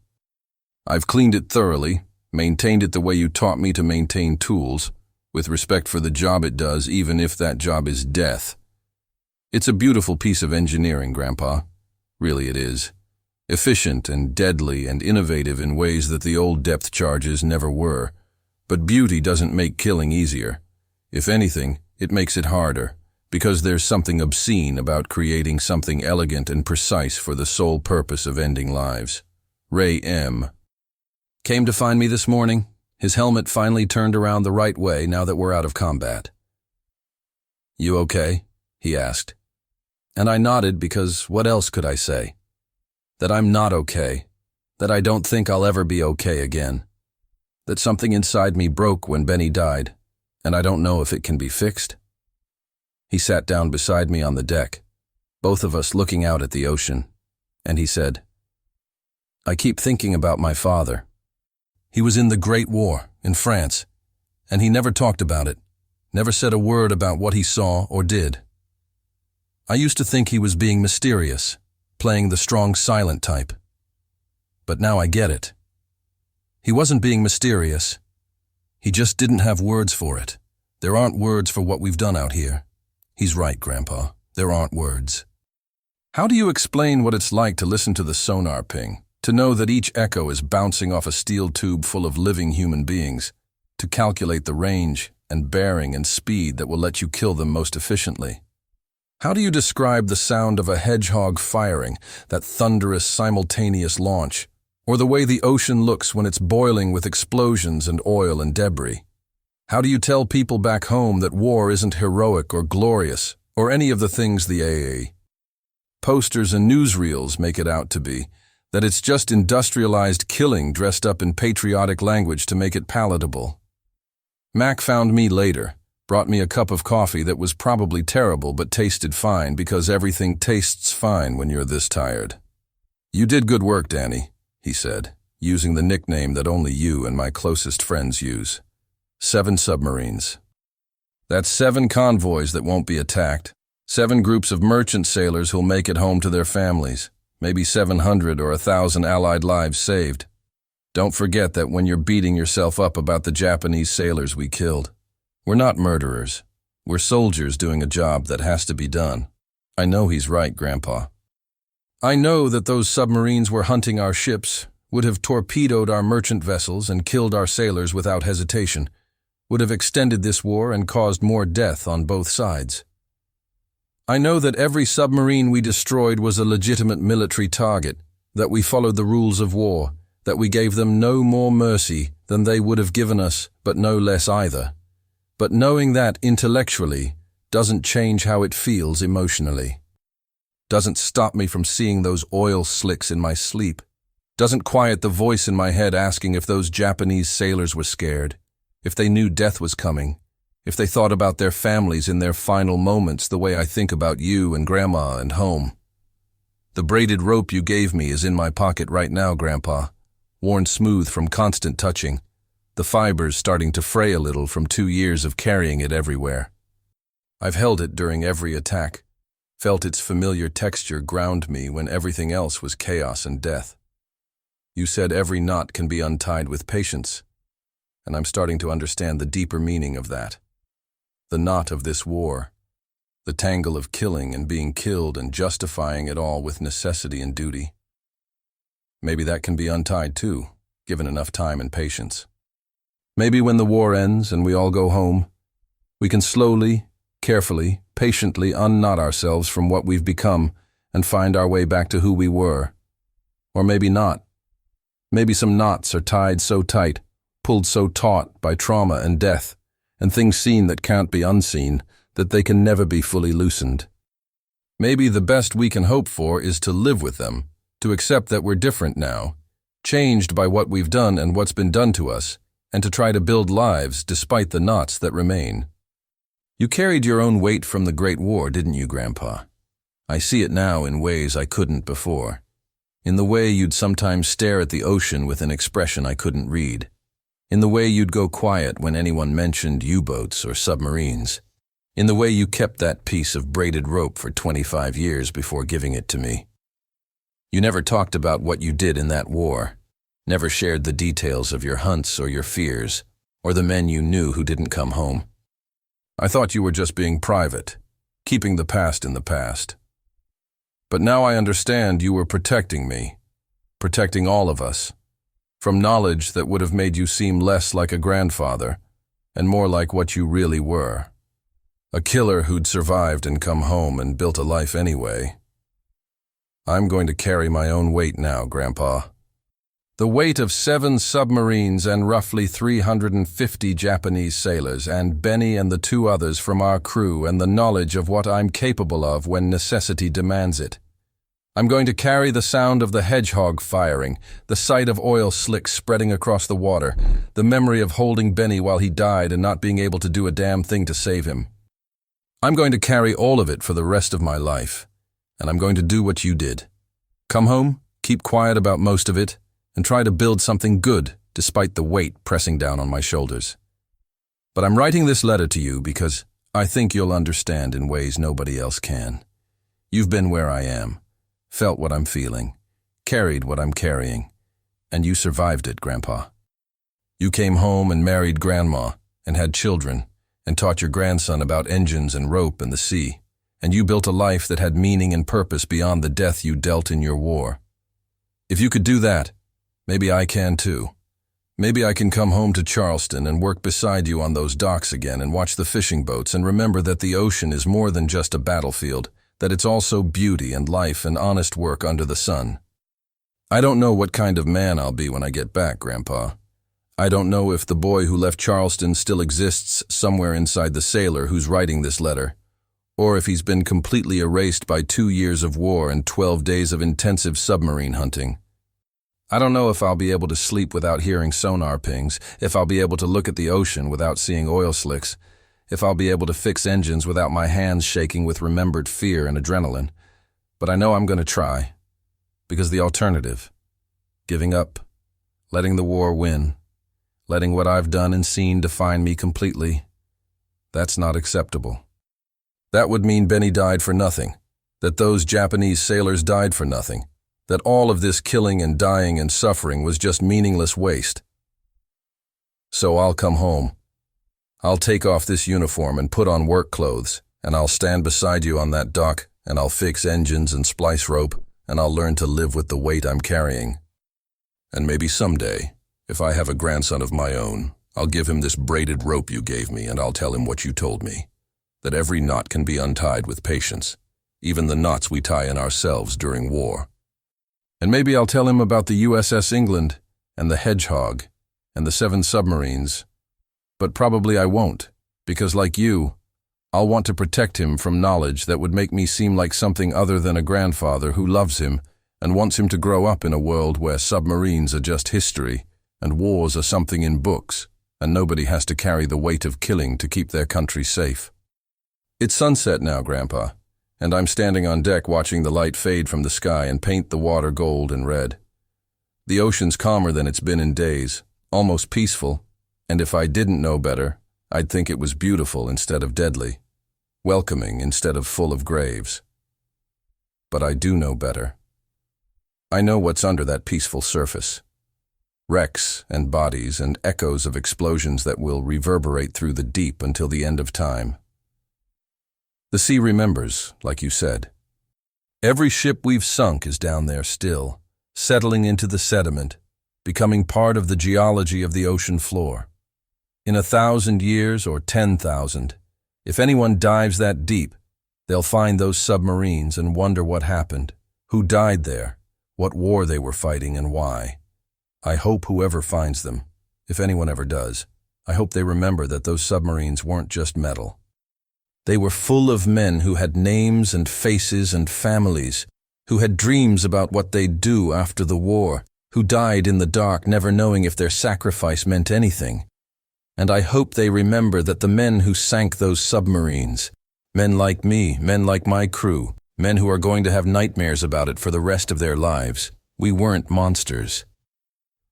I've cleaned it thoroughly, maintained it the way you taught me to maintain tools, with respect for the job it does, even if that job is death. It's a beautiful piece of engineering, Grandpa. Really it is. Efficient and deadly and innovative in ways that the old depth charges never were. But beauty doesn't make killing easier. If anything, it makes it harder, because there's something obscene about creating something elegant and precise for the sole purpose of ending lives. Ray M. came to find me this morning, his helmet finally turned around the right way now that we're out of combat. "You okay?" he asked. And I nodded because what else could I say? That I'm not okay, that I don't think I'll ever be okay again, that something inside me broke when Benny died, and I don't know if it can be fixed. He sat down beside me on the deck, both of us looking out at the ocean, and he said, "I keep thinking about my father. He was in the Great War, in France, and he never talked about it, never said a word about what he saw or did. I used to think he was being mysterious, playing the strong silent type. But now I get it. He wasn't being mysterious. He just didn't have words for it. There aren't words for what we've done out here. He's right, Grandpa. There aren't words." How do you explain what it's like to listen to the sonar ping, to know that each echo is bouncing off a steel tube full of living human beings, to calculate the range and bearing and speed that will let you kill them most efficiently? How do you describe the sound of a hedgehog firing, that thunderous simultaneous launch, or the way the ocean looks when it's boiling with explosions and oil and debris? How do you tell people back home that war isn't heroic or glorious, or any of the things the AA posters and newsreels make it out to be, that it's just industrialized killing dressed up in patriotic language to make it palatable? Mac found me later, brought me a cup of coffee that was probably terrible but tasted fine because everything tastes fine when you're this tired. "You did good work, Danny," he said, using the nickname that only you and my closest friends use. 7 submarines. That's 7 convoys that won't be attacked, 7 groups of merchant sailors who'll make it home to their families, maybe 700 or 1,000 Allied lives saved. Don't forget that when you're beating yourself up about the Japanese sailors we killed. We're not murderers. We're soldiers doing a job that has to be done. I know he's right, Grandpa. I know that those submarines were hunting our ships, would have torpedoed our merchant vessels and killed our sailors without hesitation, would have extended this war and caused more death on both sides. I know that every submarine we destroyed was a legitimate military target, that we followed the rules of war, that we gave them no more mercy than they would have given us, but no less either. But knowing that intellectually doesn't change how it feels emotionally. Doesn't stop me from seeing those oil slicks in my sleep. Doesn't quiet the voice in my head asking if those Japanese sailors were scared, if they knew death was coming, if they thought about their families in their final moments the way I think about you and Grandma and home. The braided rope you gave me is in my pocket right now, Grandpa, worn smooth from constant touching, the fibers starting to fray a little from 2 years of carrying it everywhere. I've held it during every attack, felt its familiar texture ground me when everything else was chaos and death. You said every knot can be untied with patience, and I'm starting to understand the deeper meaning of that. The knot of this war, the tangle of killing and being killed and justifying it all with necessity and duty. Maybe that can be untied too, given enough time and patience. Maybe when the war ends and we all go home, we can slowly, carefully, patiently unknot ourselves from what we've become and find our way back to who we were. Or maybe not. Maybe some knots are tied so tight, pulled so taut by trauma and death, and things seen that can't be unseen, that they can never be fully loosened. Maybe the best we can hope for is to live with them, to accept that we're different now, changed by what we've done and what's been done to us, and to try to build lives despite the knots that remain. You carried your own weight from the Great War, didn't you, Grandpa? I see it now in ways I couldn't before. In the way you'd sometimes stare at the ocean with an expression I couldn't read. In the way you'd go quiet when anyone mentioned U-boats or submarines. In the way you kept that piece of braided rope for 25 years before giving it to me. You never talked about what you did in that war. Never shared the details of your hunts or your fears, or the men you knew who didn't come home. I thought you were just being private, keeping the past in the past. But now I understand you were protecting me, protecting all of us, from knowledge that would have made you seem less like a grandfather and more like what you really were. A killer who'd survived and come home and built a life anyway. I'm going to carry my own weight now, Grandpa. The weight of 7 submarines and roughly 350 Japanese sailors, and Benny and the 2 others from our crew, and the knowledge of what I'm capable of when necessity demands it. I'm going to carry the sound of the hedgehog firing, the sight of oil slicks spreading across the water, the memory of holding Benny while he died and not being able to do a damn thing to save him. I'm going to carry all of it for the rest of my life, and I'm going to do what you did. Come home, keep quiet about most of it, and try to build something good despite the weight pressing down on my shoulders. But I'm writing this letter to you because I think you'll understand in ways nobody else can. You've been where I am, felt what I'm feeling, carried what I'm carrying, and you survived it, Grandpa. You came home and married Grandma and had children and taught your grandson about engines and rope and the sea, and you built a life that had meaning and purpose beyond the death you dealt in your war. If you could do that, maybe I can too. Maybe I can come home to Charleston and work beside you on those docks again and watch the fishing boats and remember that the ocean is more than just a battlefield, that it's also beauty and life and honest work under the sun. I don't know what kind of man I'll be when I get back, Grandpa. I don't know if the boy who left Charleston still exists somewhere inside the sailor who's writing this letter, or if he's been completely erased by 2 years of war and 12 days of intensive submarine hunting. I don't know if I'll be able to sleep without hearing sonar pings, if I'll be able to look at the ocean without seeing oil slicks, if I'll be able to fix engines without my hands shaking with remembered fear and adrenaline. But I know I'm going to try, because the alternative, giving up, letting the war win, letting what I've done and seen define me completely, that's not acceptable. That would mean Benny died for nothing, that those Japanese sailors died for nothing, that all of this killing and dying and suffering was just meaningless waste. So I'll come home. I'll take off this uniform and put on work clothes, and I'll stand beside you on that dock, and I'll fix engines and splice rope, and I'll learn to live with the weight I'm carrying. And maybe someday, if I have a grandson of my own, I'll give him this braided rope you gave me, and I'll tell him what you told me, that every knot can be untied with patience, even the knots we tie in ourselves during war. And maybe I'll tell him about the USS England and the Hedgehog and the 7 submarines. But probably I won't, because like you, I'll want to protect him from knowledge that would make me seem like something other than a grandfather who loves him and wants him to grow up in a world where submarines are just history and wars are something in books and nobody has to carry the weight of killing to keep their country safe. It's sunset now, Grandpa, and I'm standing on deck watching the light fade from the sky and paint the water gold and red. The ocean's calmer than it's been in days, almost peaceful, and if I didn't know better, I'd think it was beautiful instead of deadly, welcoming instead of full of graves. But I do know better. I know what's under that peaceful surface. Wrecks and bodies and echoes of explosions that will reverberate through the deep until the end of time. The sea remembers, like you said. Every ship we've sunk is down there still, settling into the sediment, becoming part of the geology of the ocean floor. In 1,000 years or 10,000, if anyone dives that deep, they'll find those submarines and wonder what happened, who died there, what war they were fighting and why. I hope whoever finds them, if anyone ever does, I hope they remember that those submarines weren't just metal. They were full of men who had names and faces and families, who had dreams about what they'd do after the war, who died in the dark never knowing if their sacrifice meant anything. And I hope they remember that the men who sank those submarines, men like me, men like my crew, men who are going to have nightmares about it for the rest of their lives, we weren't monsters.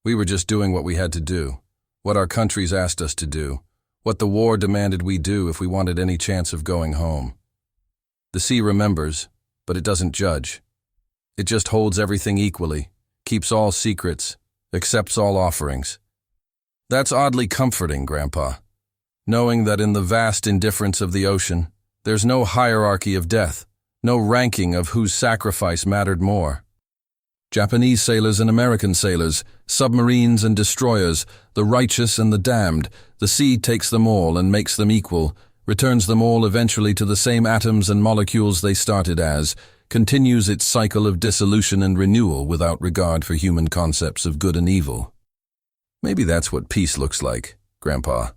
We were just doing what we had to do, what our countries asked us to do, what the war demanded we do if we wanted any chance of going home. The sea remembers, but it doesn't judge. It just holds everything equally, keeps all secrets, accepts all offerings. That's oddly comforting, Grandpa, knowing that in the vast indifference of the ocean, there's no hierarchy of death, no ranking of whose sacrifice mattered more. Japanese sailors and American sailors, submarines and destroyers, the righteous and the damned, the sea takes them all and makes them equal, returns them all eventually to the same atoms and molecules they started as, continues its cycle of dissolution and renewal without regard for human concepts of good and evil. Maybe that's what peace looks like, Grandpa.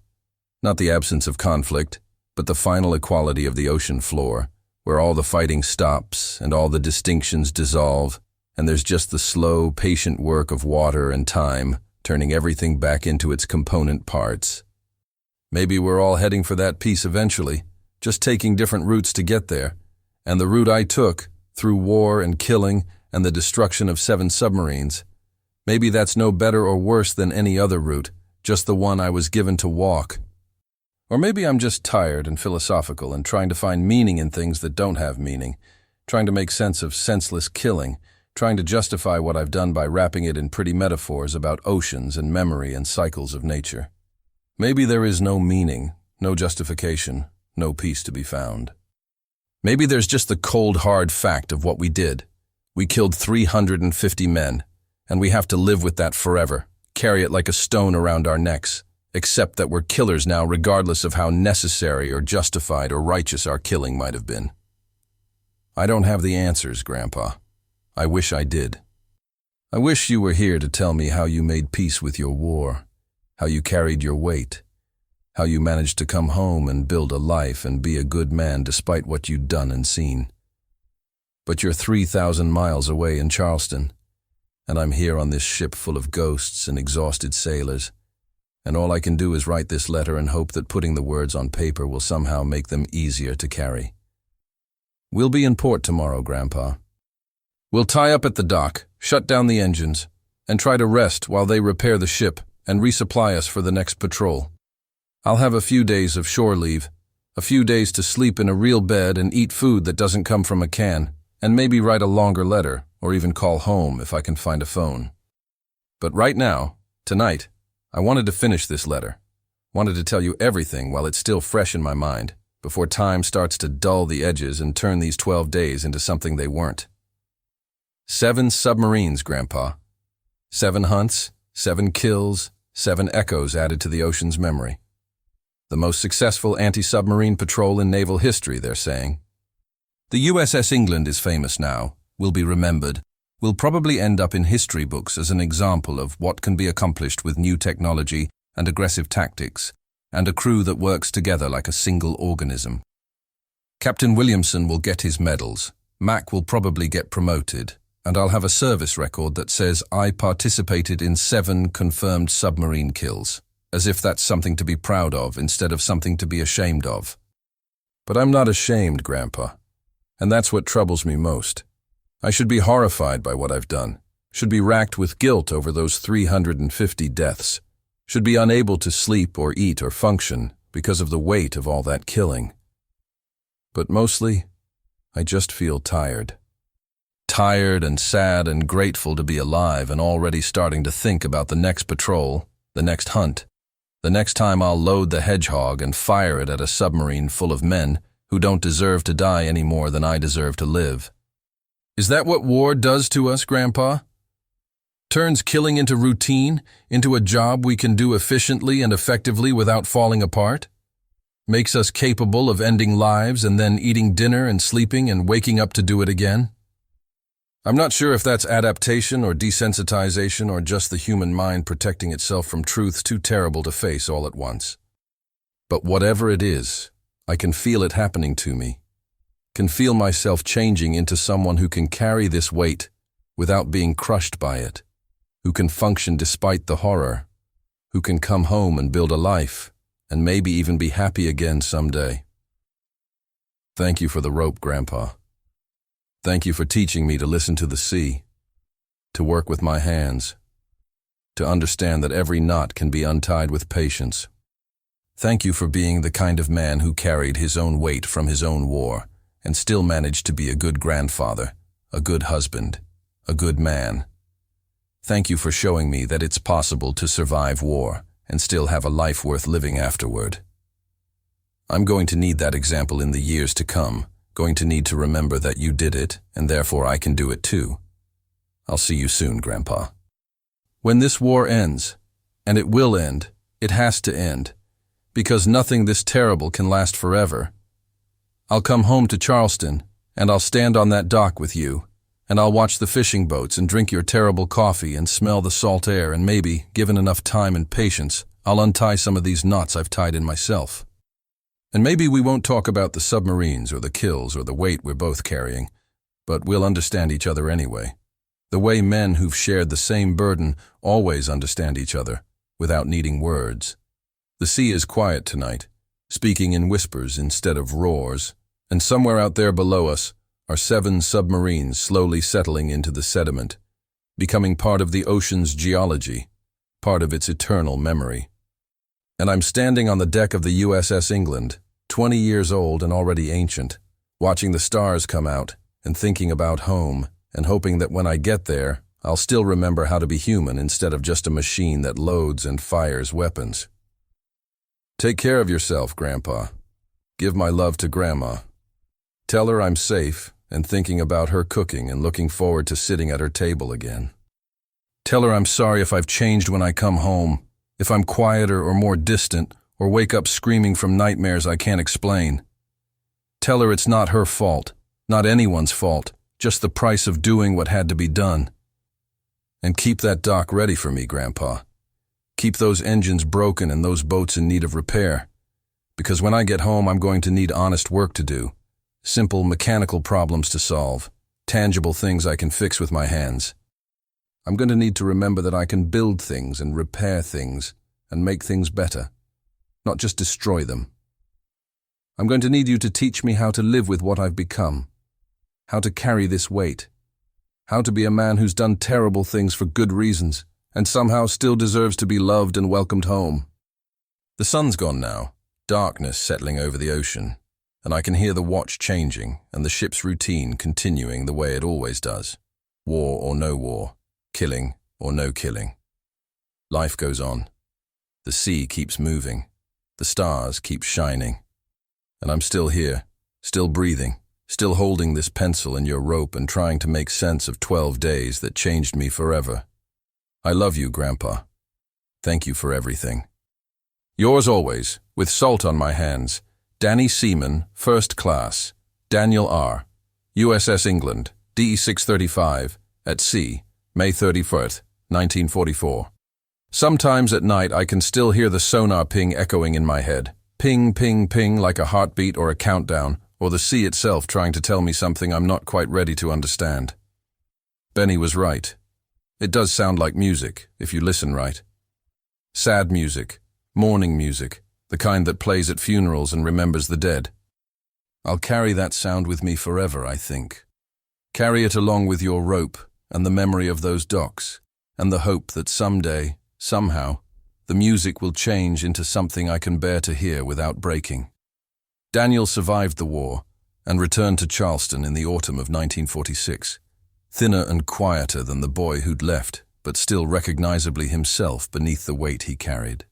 Not the absence of conflict, but the final equality of the ocean floor, where all the fighting stops and all the distinctions dissolve, and there's just the slow, patient work of water and time, turning everything back into its component parts. Maybe we're all heading for that peace eventually, just taking different routes to get there, and the route I took, through war and killing and the destruction of 7 submarines, maybe that's no better or worse than any other route, just the one I was given to walk. Or maybe I'm just tired and philosophical and trying to find meaning in things that don't have meaning, trying to make sense of senseless killing, trying to justify what I've done by wrapping it in pretty metaphors about oceans and memory and cycles of nature. Maybe there is no meaning, no justification, no peace to be found. Maybe there's just the cold, hard fact of what we did. We killed 350 men, and we have to live with that forever, carry it like a stone around our necks, except that we're killers now regardless of how necessary or justified or righteous our killing might have been. I don't have the answers, Grandpa. I wish I did. I wish you were here to tell me how you made peace with your war, how you carried your weight, how you managed to come home and build a life and be a good man despite what you'd done and seen. But you're 3,000 miles away in Charleston, and I'm here on this ship full of ghosts and exhausted sailors, and all I can do is write this letter and hope that putting the words on paper will somehow make them easier to carry. We'll be in port tomorrow, Grandpa. We'll tie up at the dock, shut down the engines, and try to rest while they repair the ship and resupply us for the next patrol. I'll have a few days of shore leave, a few days to sleep in a real bed and eat food that doesn't come from a can, and maybe write a longer letter or even call home if I can find a phone. But right now, tonight, I wanted to finish this letter, wanted to tell you everything while it's still fresh in my mind, before time starts to dull the edges and turn these 12 days into something they weren't. 7 submarines, Grandpa. 7 hunts, 7 kills, 7 echoes added to the ocean's memory. The most successful anti-submarine patrol in naval history, they're saying. The USS England is famous now, will be remembered, will probably end up in history books as an example of what can be accomplished with new technology and aggressive tactics, and a crew that works together like a single organism. Captain Williamson will get his medals, Mac will probably get promoted, and I'll have a service record that says I participated in 7 confirmed submarine kills, as if that's something to be proud of instead of something to be ashamed of. But I'm not ashamed, Grandpa, and that's what troubles me most. I should be horrified by what I've done, should be racked with guilt over those 350 deaths, should be unable to sleep or eat or function because of the weight of all that killing. But mostly, I just feel tired. Tired and sad and grateful to be alive and already starting to think about the next patrol, the next hunt, the next time I'll load the Hedgehog and fire it at a submarine full of men who don't deserve to die any more than I deserve to live. Is that what war does to us, Grandpa? Turns killing into routine, into a job we can do efficiently and effectively without falling apart? Makes us capable of ending lives and then eating dinner and sleeping and waking up to do it again? I'm not sure if that's adaptation or desensitization or just the human mind protecting itself from truths too terrible to face all at once. But whatever it is, I can feel it happening to me, can feel myself changing into someone who can carry this weight without being crushed by it, who can function despite the horror, who can come home and build a life, and maybe even be happy again someday. Thank you for the rope, Grandpa. Thank you for teaching me to listen to the sea, to work with my hands, to understand that every knot can be untied with patience. Thank you for being the kind of man who carried his own weight from his own war and still managed to be a good grandfather, a good husband, a good man. Thank you for showing me that it's possible to survive war and still have a life worth living afterward. I'm going to need that example in the years to come, going to need to remember that you did it, and therefore I can do it too. I'll see you soon, Grandpa. When this war ends, and it will end, it has to end, because nothing this terrible can last forever. I'll come home to Charleston, and I'll stand on that dock with you, and I'll watch the fishing boats and drink your terrible coffee and smell the salt air, and maybe, given enough time and patience, I'll untie some of these knots I've tied in myself. And maybe we won't talk about the submarines or the kills or the weight we're both carrying, but we'll understand each other anyway. The way men who've shared the same burden always understand each other, without needing words. The sea is quiet tonight, speaking in whispers instead of roars, and somewhere out there below us are 7 submarines slowly settling into the sediment, becoming part of the ocean's geology, part of its eternal memory. And I'm standing on the deck of the USS England, 20 years old and already ancient, watching the stars come out and thinking about home and hoping that when I get there, I'll still remember how to be human instead of just a machine that loads and fires weapons. Take care of yourself, Grandpa. Give my love to Grandma. Tell her I'm safe and thinking about her cooking and looking forward to sitting at her table again. Tell her I'm sorry if I've changed when I come home, if I'm quieter or more distant, or wake up screaming from nightmares I can't explain. Tell her it's not her fault, not anyone's fault, just the price of doing what had to be done. And keep that dock ready for me, Grandpa. Keep those engines broken and those boats in need of repair. Because when I get home, I'm going to need honest work to do. Simple mechanical problems to solve. Tangible things I can fix with my hands. I'm going to need to remember that I can build things and repair things and make things better, not just destroy them. I'm going to need you to teach me how to live with what I've become, how to carry this weight, how to be a man who's done terrible things for good reasons and somehow still deserves to be loved and welcomed home. The sun's gone now, darkness settling over the ocean, and I can hear the watch changing and the ship's routine continuing the way it always does. War or no war, killing or no killing. Life goes on. The sea keeps moving. The stars keep shining. And I'm still here, still breathing, still holding this pencil and your rope and trying to make sense of 12 days that changed me forever. I love you, Grandpa. Thank you for everything. Yours always, with salt on my hands, Danny Seaman, First Class, Daniel R., USS England, D635, at sea, May 31st, 1944. Sometimes at night I can still hear the sonar ping echoing in my head. Ping, ping, ping, like a heartbeat or a countdown, or the sea itself trying to tell me something I'm not quite ready to understand. Benny was right. It does sound like music, if you listen right. Sad music, mourning music, the kind that plays at funerals and remembers the dead. I'll carry that sound with me forever, I think. Carry it along with your rope and the memory of those docks, and the hope that someday, somehow, the music will change into something I can bear to hear without breaking. Daniel survived the war and returned to Charleston in the autumn of 1946, thinner and quieter than the boy who'd left, but still recognizably himself beneath the weight he carried.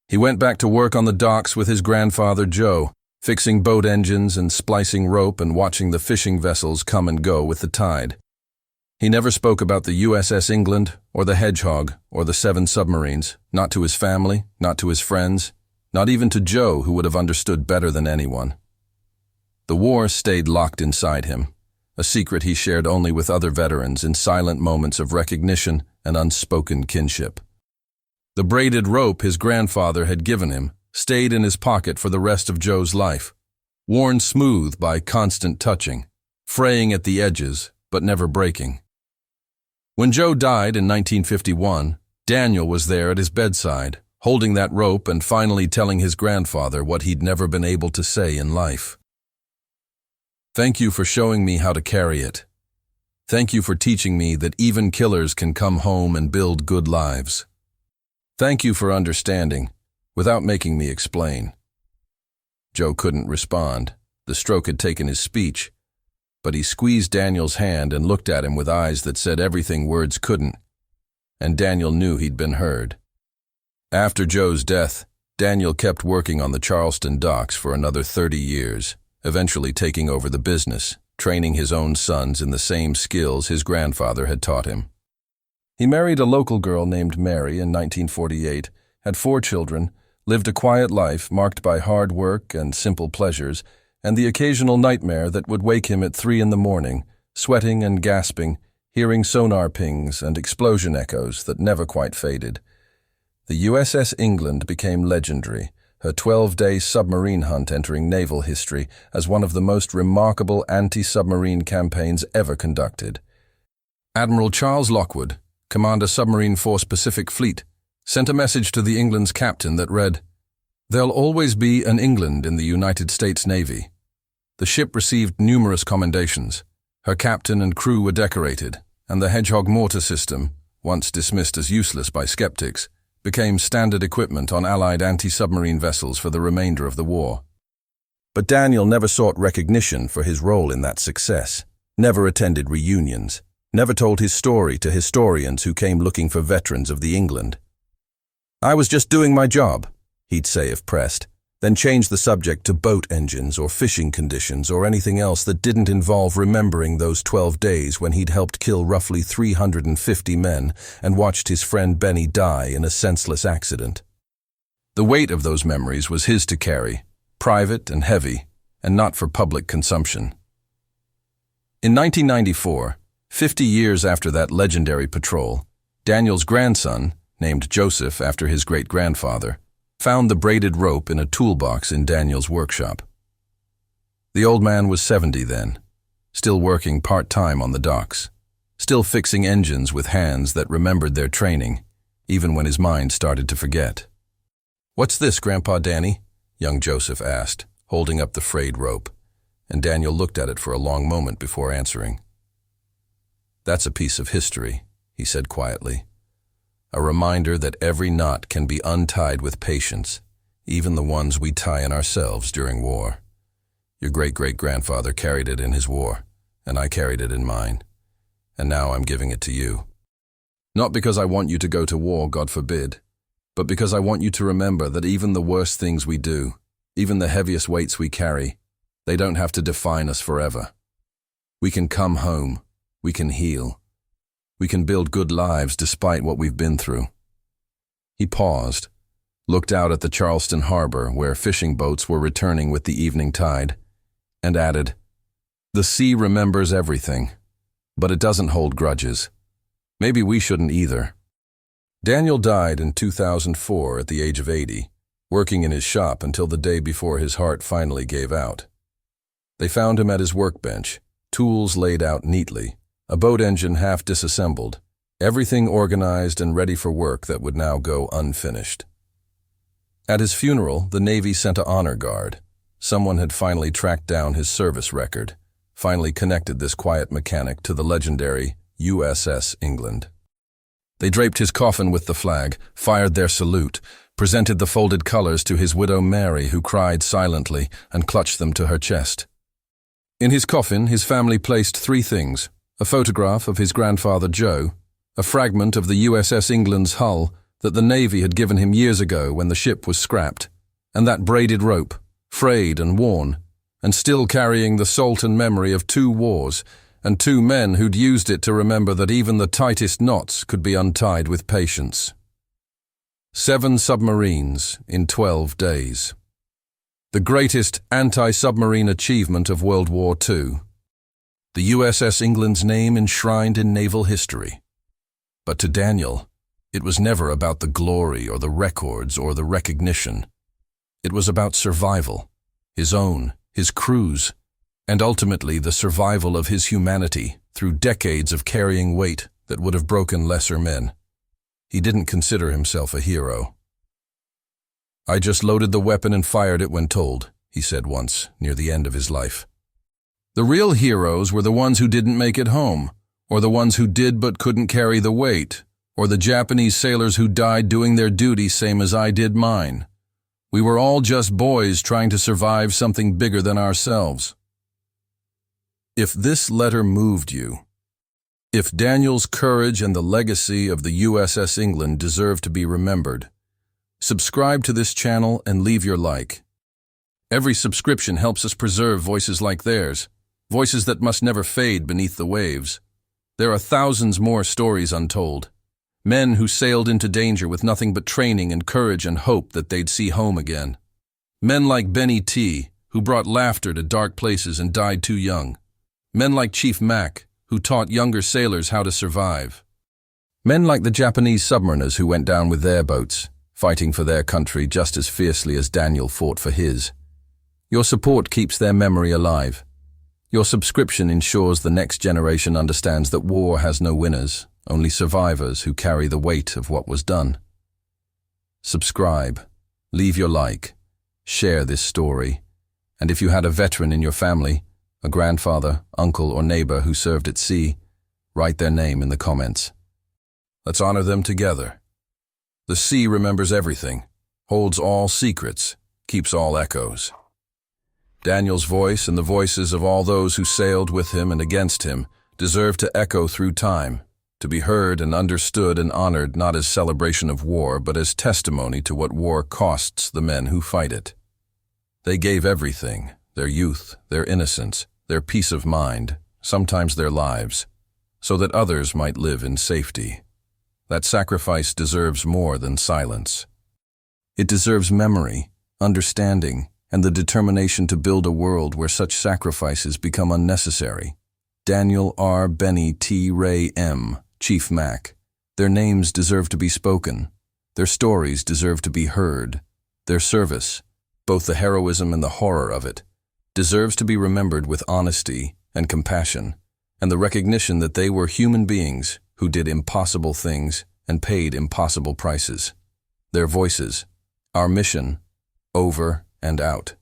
He went back to work on the docks with his grandfather Joe, fixing boat engines and splicing rope and watching the fishing vessels come and go with the tide. He never spoke about the USS England or the Hedgehog or the 7 submarines, not to his family, not to his friends, not even to Joe, who would have understood better than anyone. The war stayed locked inside him, a secret he shared only with other veterans in silent moments of recognition and unspoken kinship. The braided rope his grandfather had given him stayed in his pocket for the rest of Joe's life, worn smooth by constant touching, fraying at the edges but never breaking. When Joe died in 1951, Daniel was there at his bedside, holding that rope and finally telling his grandfather what he'd never been able to say in life. Thank you for showing me how to carry it. Thank you for teaching me that even killers can come home and build good lives. Thank you for understanding, without making me explain. Joe couldn't respond. The stroke had taken his speech, but he squeezed Daniel's hand and looked at him with eyes that said everything words couldn't, and Daniel knew he'd been heard. After Joe's death, Daniel kept working on the Charleston docks for another 30 years, eventually taking over the business, training his own sons in the same skills his grandfather had taught him. He married a local girl named Mary in 1948, had 4 children, lived a quiet life marked by hard work and simple pleasures, and the occasional nightmare that would wake him at 3 in the morning, sweating and gasping, hearing sonar pings and explosion echoes that never quite faded. The USS England became legendary, her 12-day submarine hunt entering naval history as one of the most remarkable anti-submarine campaigns ever conducted. Admiral Charles Lockwood, Commander Submarine Force Pacific Fleet, sent a message to the England's captain that read, "There'll always be an England in the United States Navy." The ship received numerous commendations. Her captain and crew were decorated, and the Hedgehog Mortar system, once dismissed as useless by skeptics, became standard equipment on Allied anti-submarine vessels for the remainder of the war. But Daniel never sought recognition for his role in that success, never attended reunions, never told his story to historians who came looking for veterans of the England. "I was just doing my job," he'd say if pressed. Then change the subject to boat engines or fishing conditions or anything else that didn't involve remembering those 12 days when he'd helped kill roughly 350 men and watched his friend Benny die in a senseless accident. The weight of those memories was his to carry, private and heavy, and not for public consumption. In 1994, 50 years after that legendary patrol, Daniel's grandson, named Joseph after his great-grandfather, found the braided rope in a toolbox in Daniel's workshop. The old man was 70 then, still working part-time on the docks, still fixing engines with hands that remembered their training, even when his mind started to forget. "What's this, Grandpa Danny?" young Joseph asked, holding up the frayed rope, and Daniel looked at it for a long moment before answering. "That's a piece of history," he said quietly. "A reminder that every knot can be untied with patience, even the ones we tie in ourselves during war. Your great-great-grandfather carried it in his war, and I carried it in mine. And now I'm giving it to you. Not because I want you to go to war, God forbid, but because I want you to remember that even the worst things we do, even the heaviest weights we carry, they don't have to define us forever. We can come home. We can heal. We can build good lives despite what we've been through." He paused, looked out at the Charleston harbor where fishing boats were returning with the evening tide, and added, "The sea remembers everything, but it doesn't hold grudges. Maybe we shouldn't either." Daniel died in 2004 at the age of 80, working in his shop until the day before his heart finally gave out. They found him at his workbench, tools laid out neatly, a boat engine half disassembled, everything organized and ready for work that would now go unfinished. At his funeral, the Navy sent an honor guard. Someone had finally tracked down his service record, finally connected this quiet mechanic to the legendary USS England. They draped his coffin with the flag, fired their salute, presented the folded colors to his widow Mary, who cried silently and clutched them to her chest. In his coffin, his family placed 3 things: a photograph of his grandfather Joe, a fragment of the USS England's hull that the Navy had given him years ago when the ship was scrapped, and that braided rope, frayed and worn, and still carrying the salt and memory of 2 wars and 2 men who'd used it to remember that even the tightest knots could be untied with patience. 7 submarines in 12 days. The greatest anti-submarine achievement of World War II. The USS England's name enshrined in naval history. But to Daniel, it was never about the glory or the records or the recognition. It was about survival, his own, his crew's, and ultimately the survival of his humanity through decades of carrying weight that would have broken lesser men. He didn't consider himself a hero. "I just loaded the weapon and fired it when told," he said once, near the end of his life. The real heroes were the ones who didn't make it home, or the ones who did but couldn't carry the weight, or the Japanese sailors who died doing their duty same as I did mine. We were all just boys trying to survive something bigger than ourselves. If this letter moved you, if Daniel's courage and the legacy of the USS England deserve to be remembered, subscribe to this channel and leave your like. Every subscription helps us preserve voices like theirs, voices that must never fade beneath the waves. There are thousands more stories untold. Men who sailed into danger with nothing but training and courage and hope that they'd see home again. Men like Benny T., who brought laughter to dark places and died too young. Men like Chief Mack, who taught younger sailors how to survive. Men like the Japanese submariners who went down with their boats, fighting for their country just as fiercely as Daniel fought for his. Your support keeps their memory alive. Your subscription ensures the next generation understands that war has no winners, only survivors who carry the weight of what was done. Subscribe, leave your like, share this story, and if you had a veteran in your family, a grandfather, uncle, or neighbor who served at sea, write their name in the comments. Let's honor them together. The sea remembers everything, holds all secrets, keeps all echoes. Daniel's voice and the voices of all those who sailed with him and against him deserve to echo through time, to be heard and understood and honored not as celebration of war but as testimony to what war costs the men who fight it. They gave everything, their youth, their innocence, their peace of mind, sometimes their lives, so that others might live in safety. That sacrifice deserves more than silence. It deserves memory, understanding, and the determination to build a world where such sacrifices become unnecessary. Daniel R. Benny T. Ray M., Chief Mac. Their names deserve to be spoken. Their stories deserve to be heard. Their service, both the heroism and the horror of it, deserves to be remembered with honesty and compassion, and the recognition that they were human beings who did impossible things and paid impossible prices. Their voices, our mission, over and out.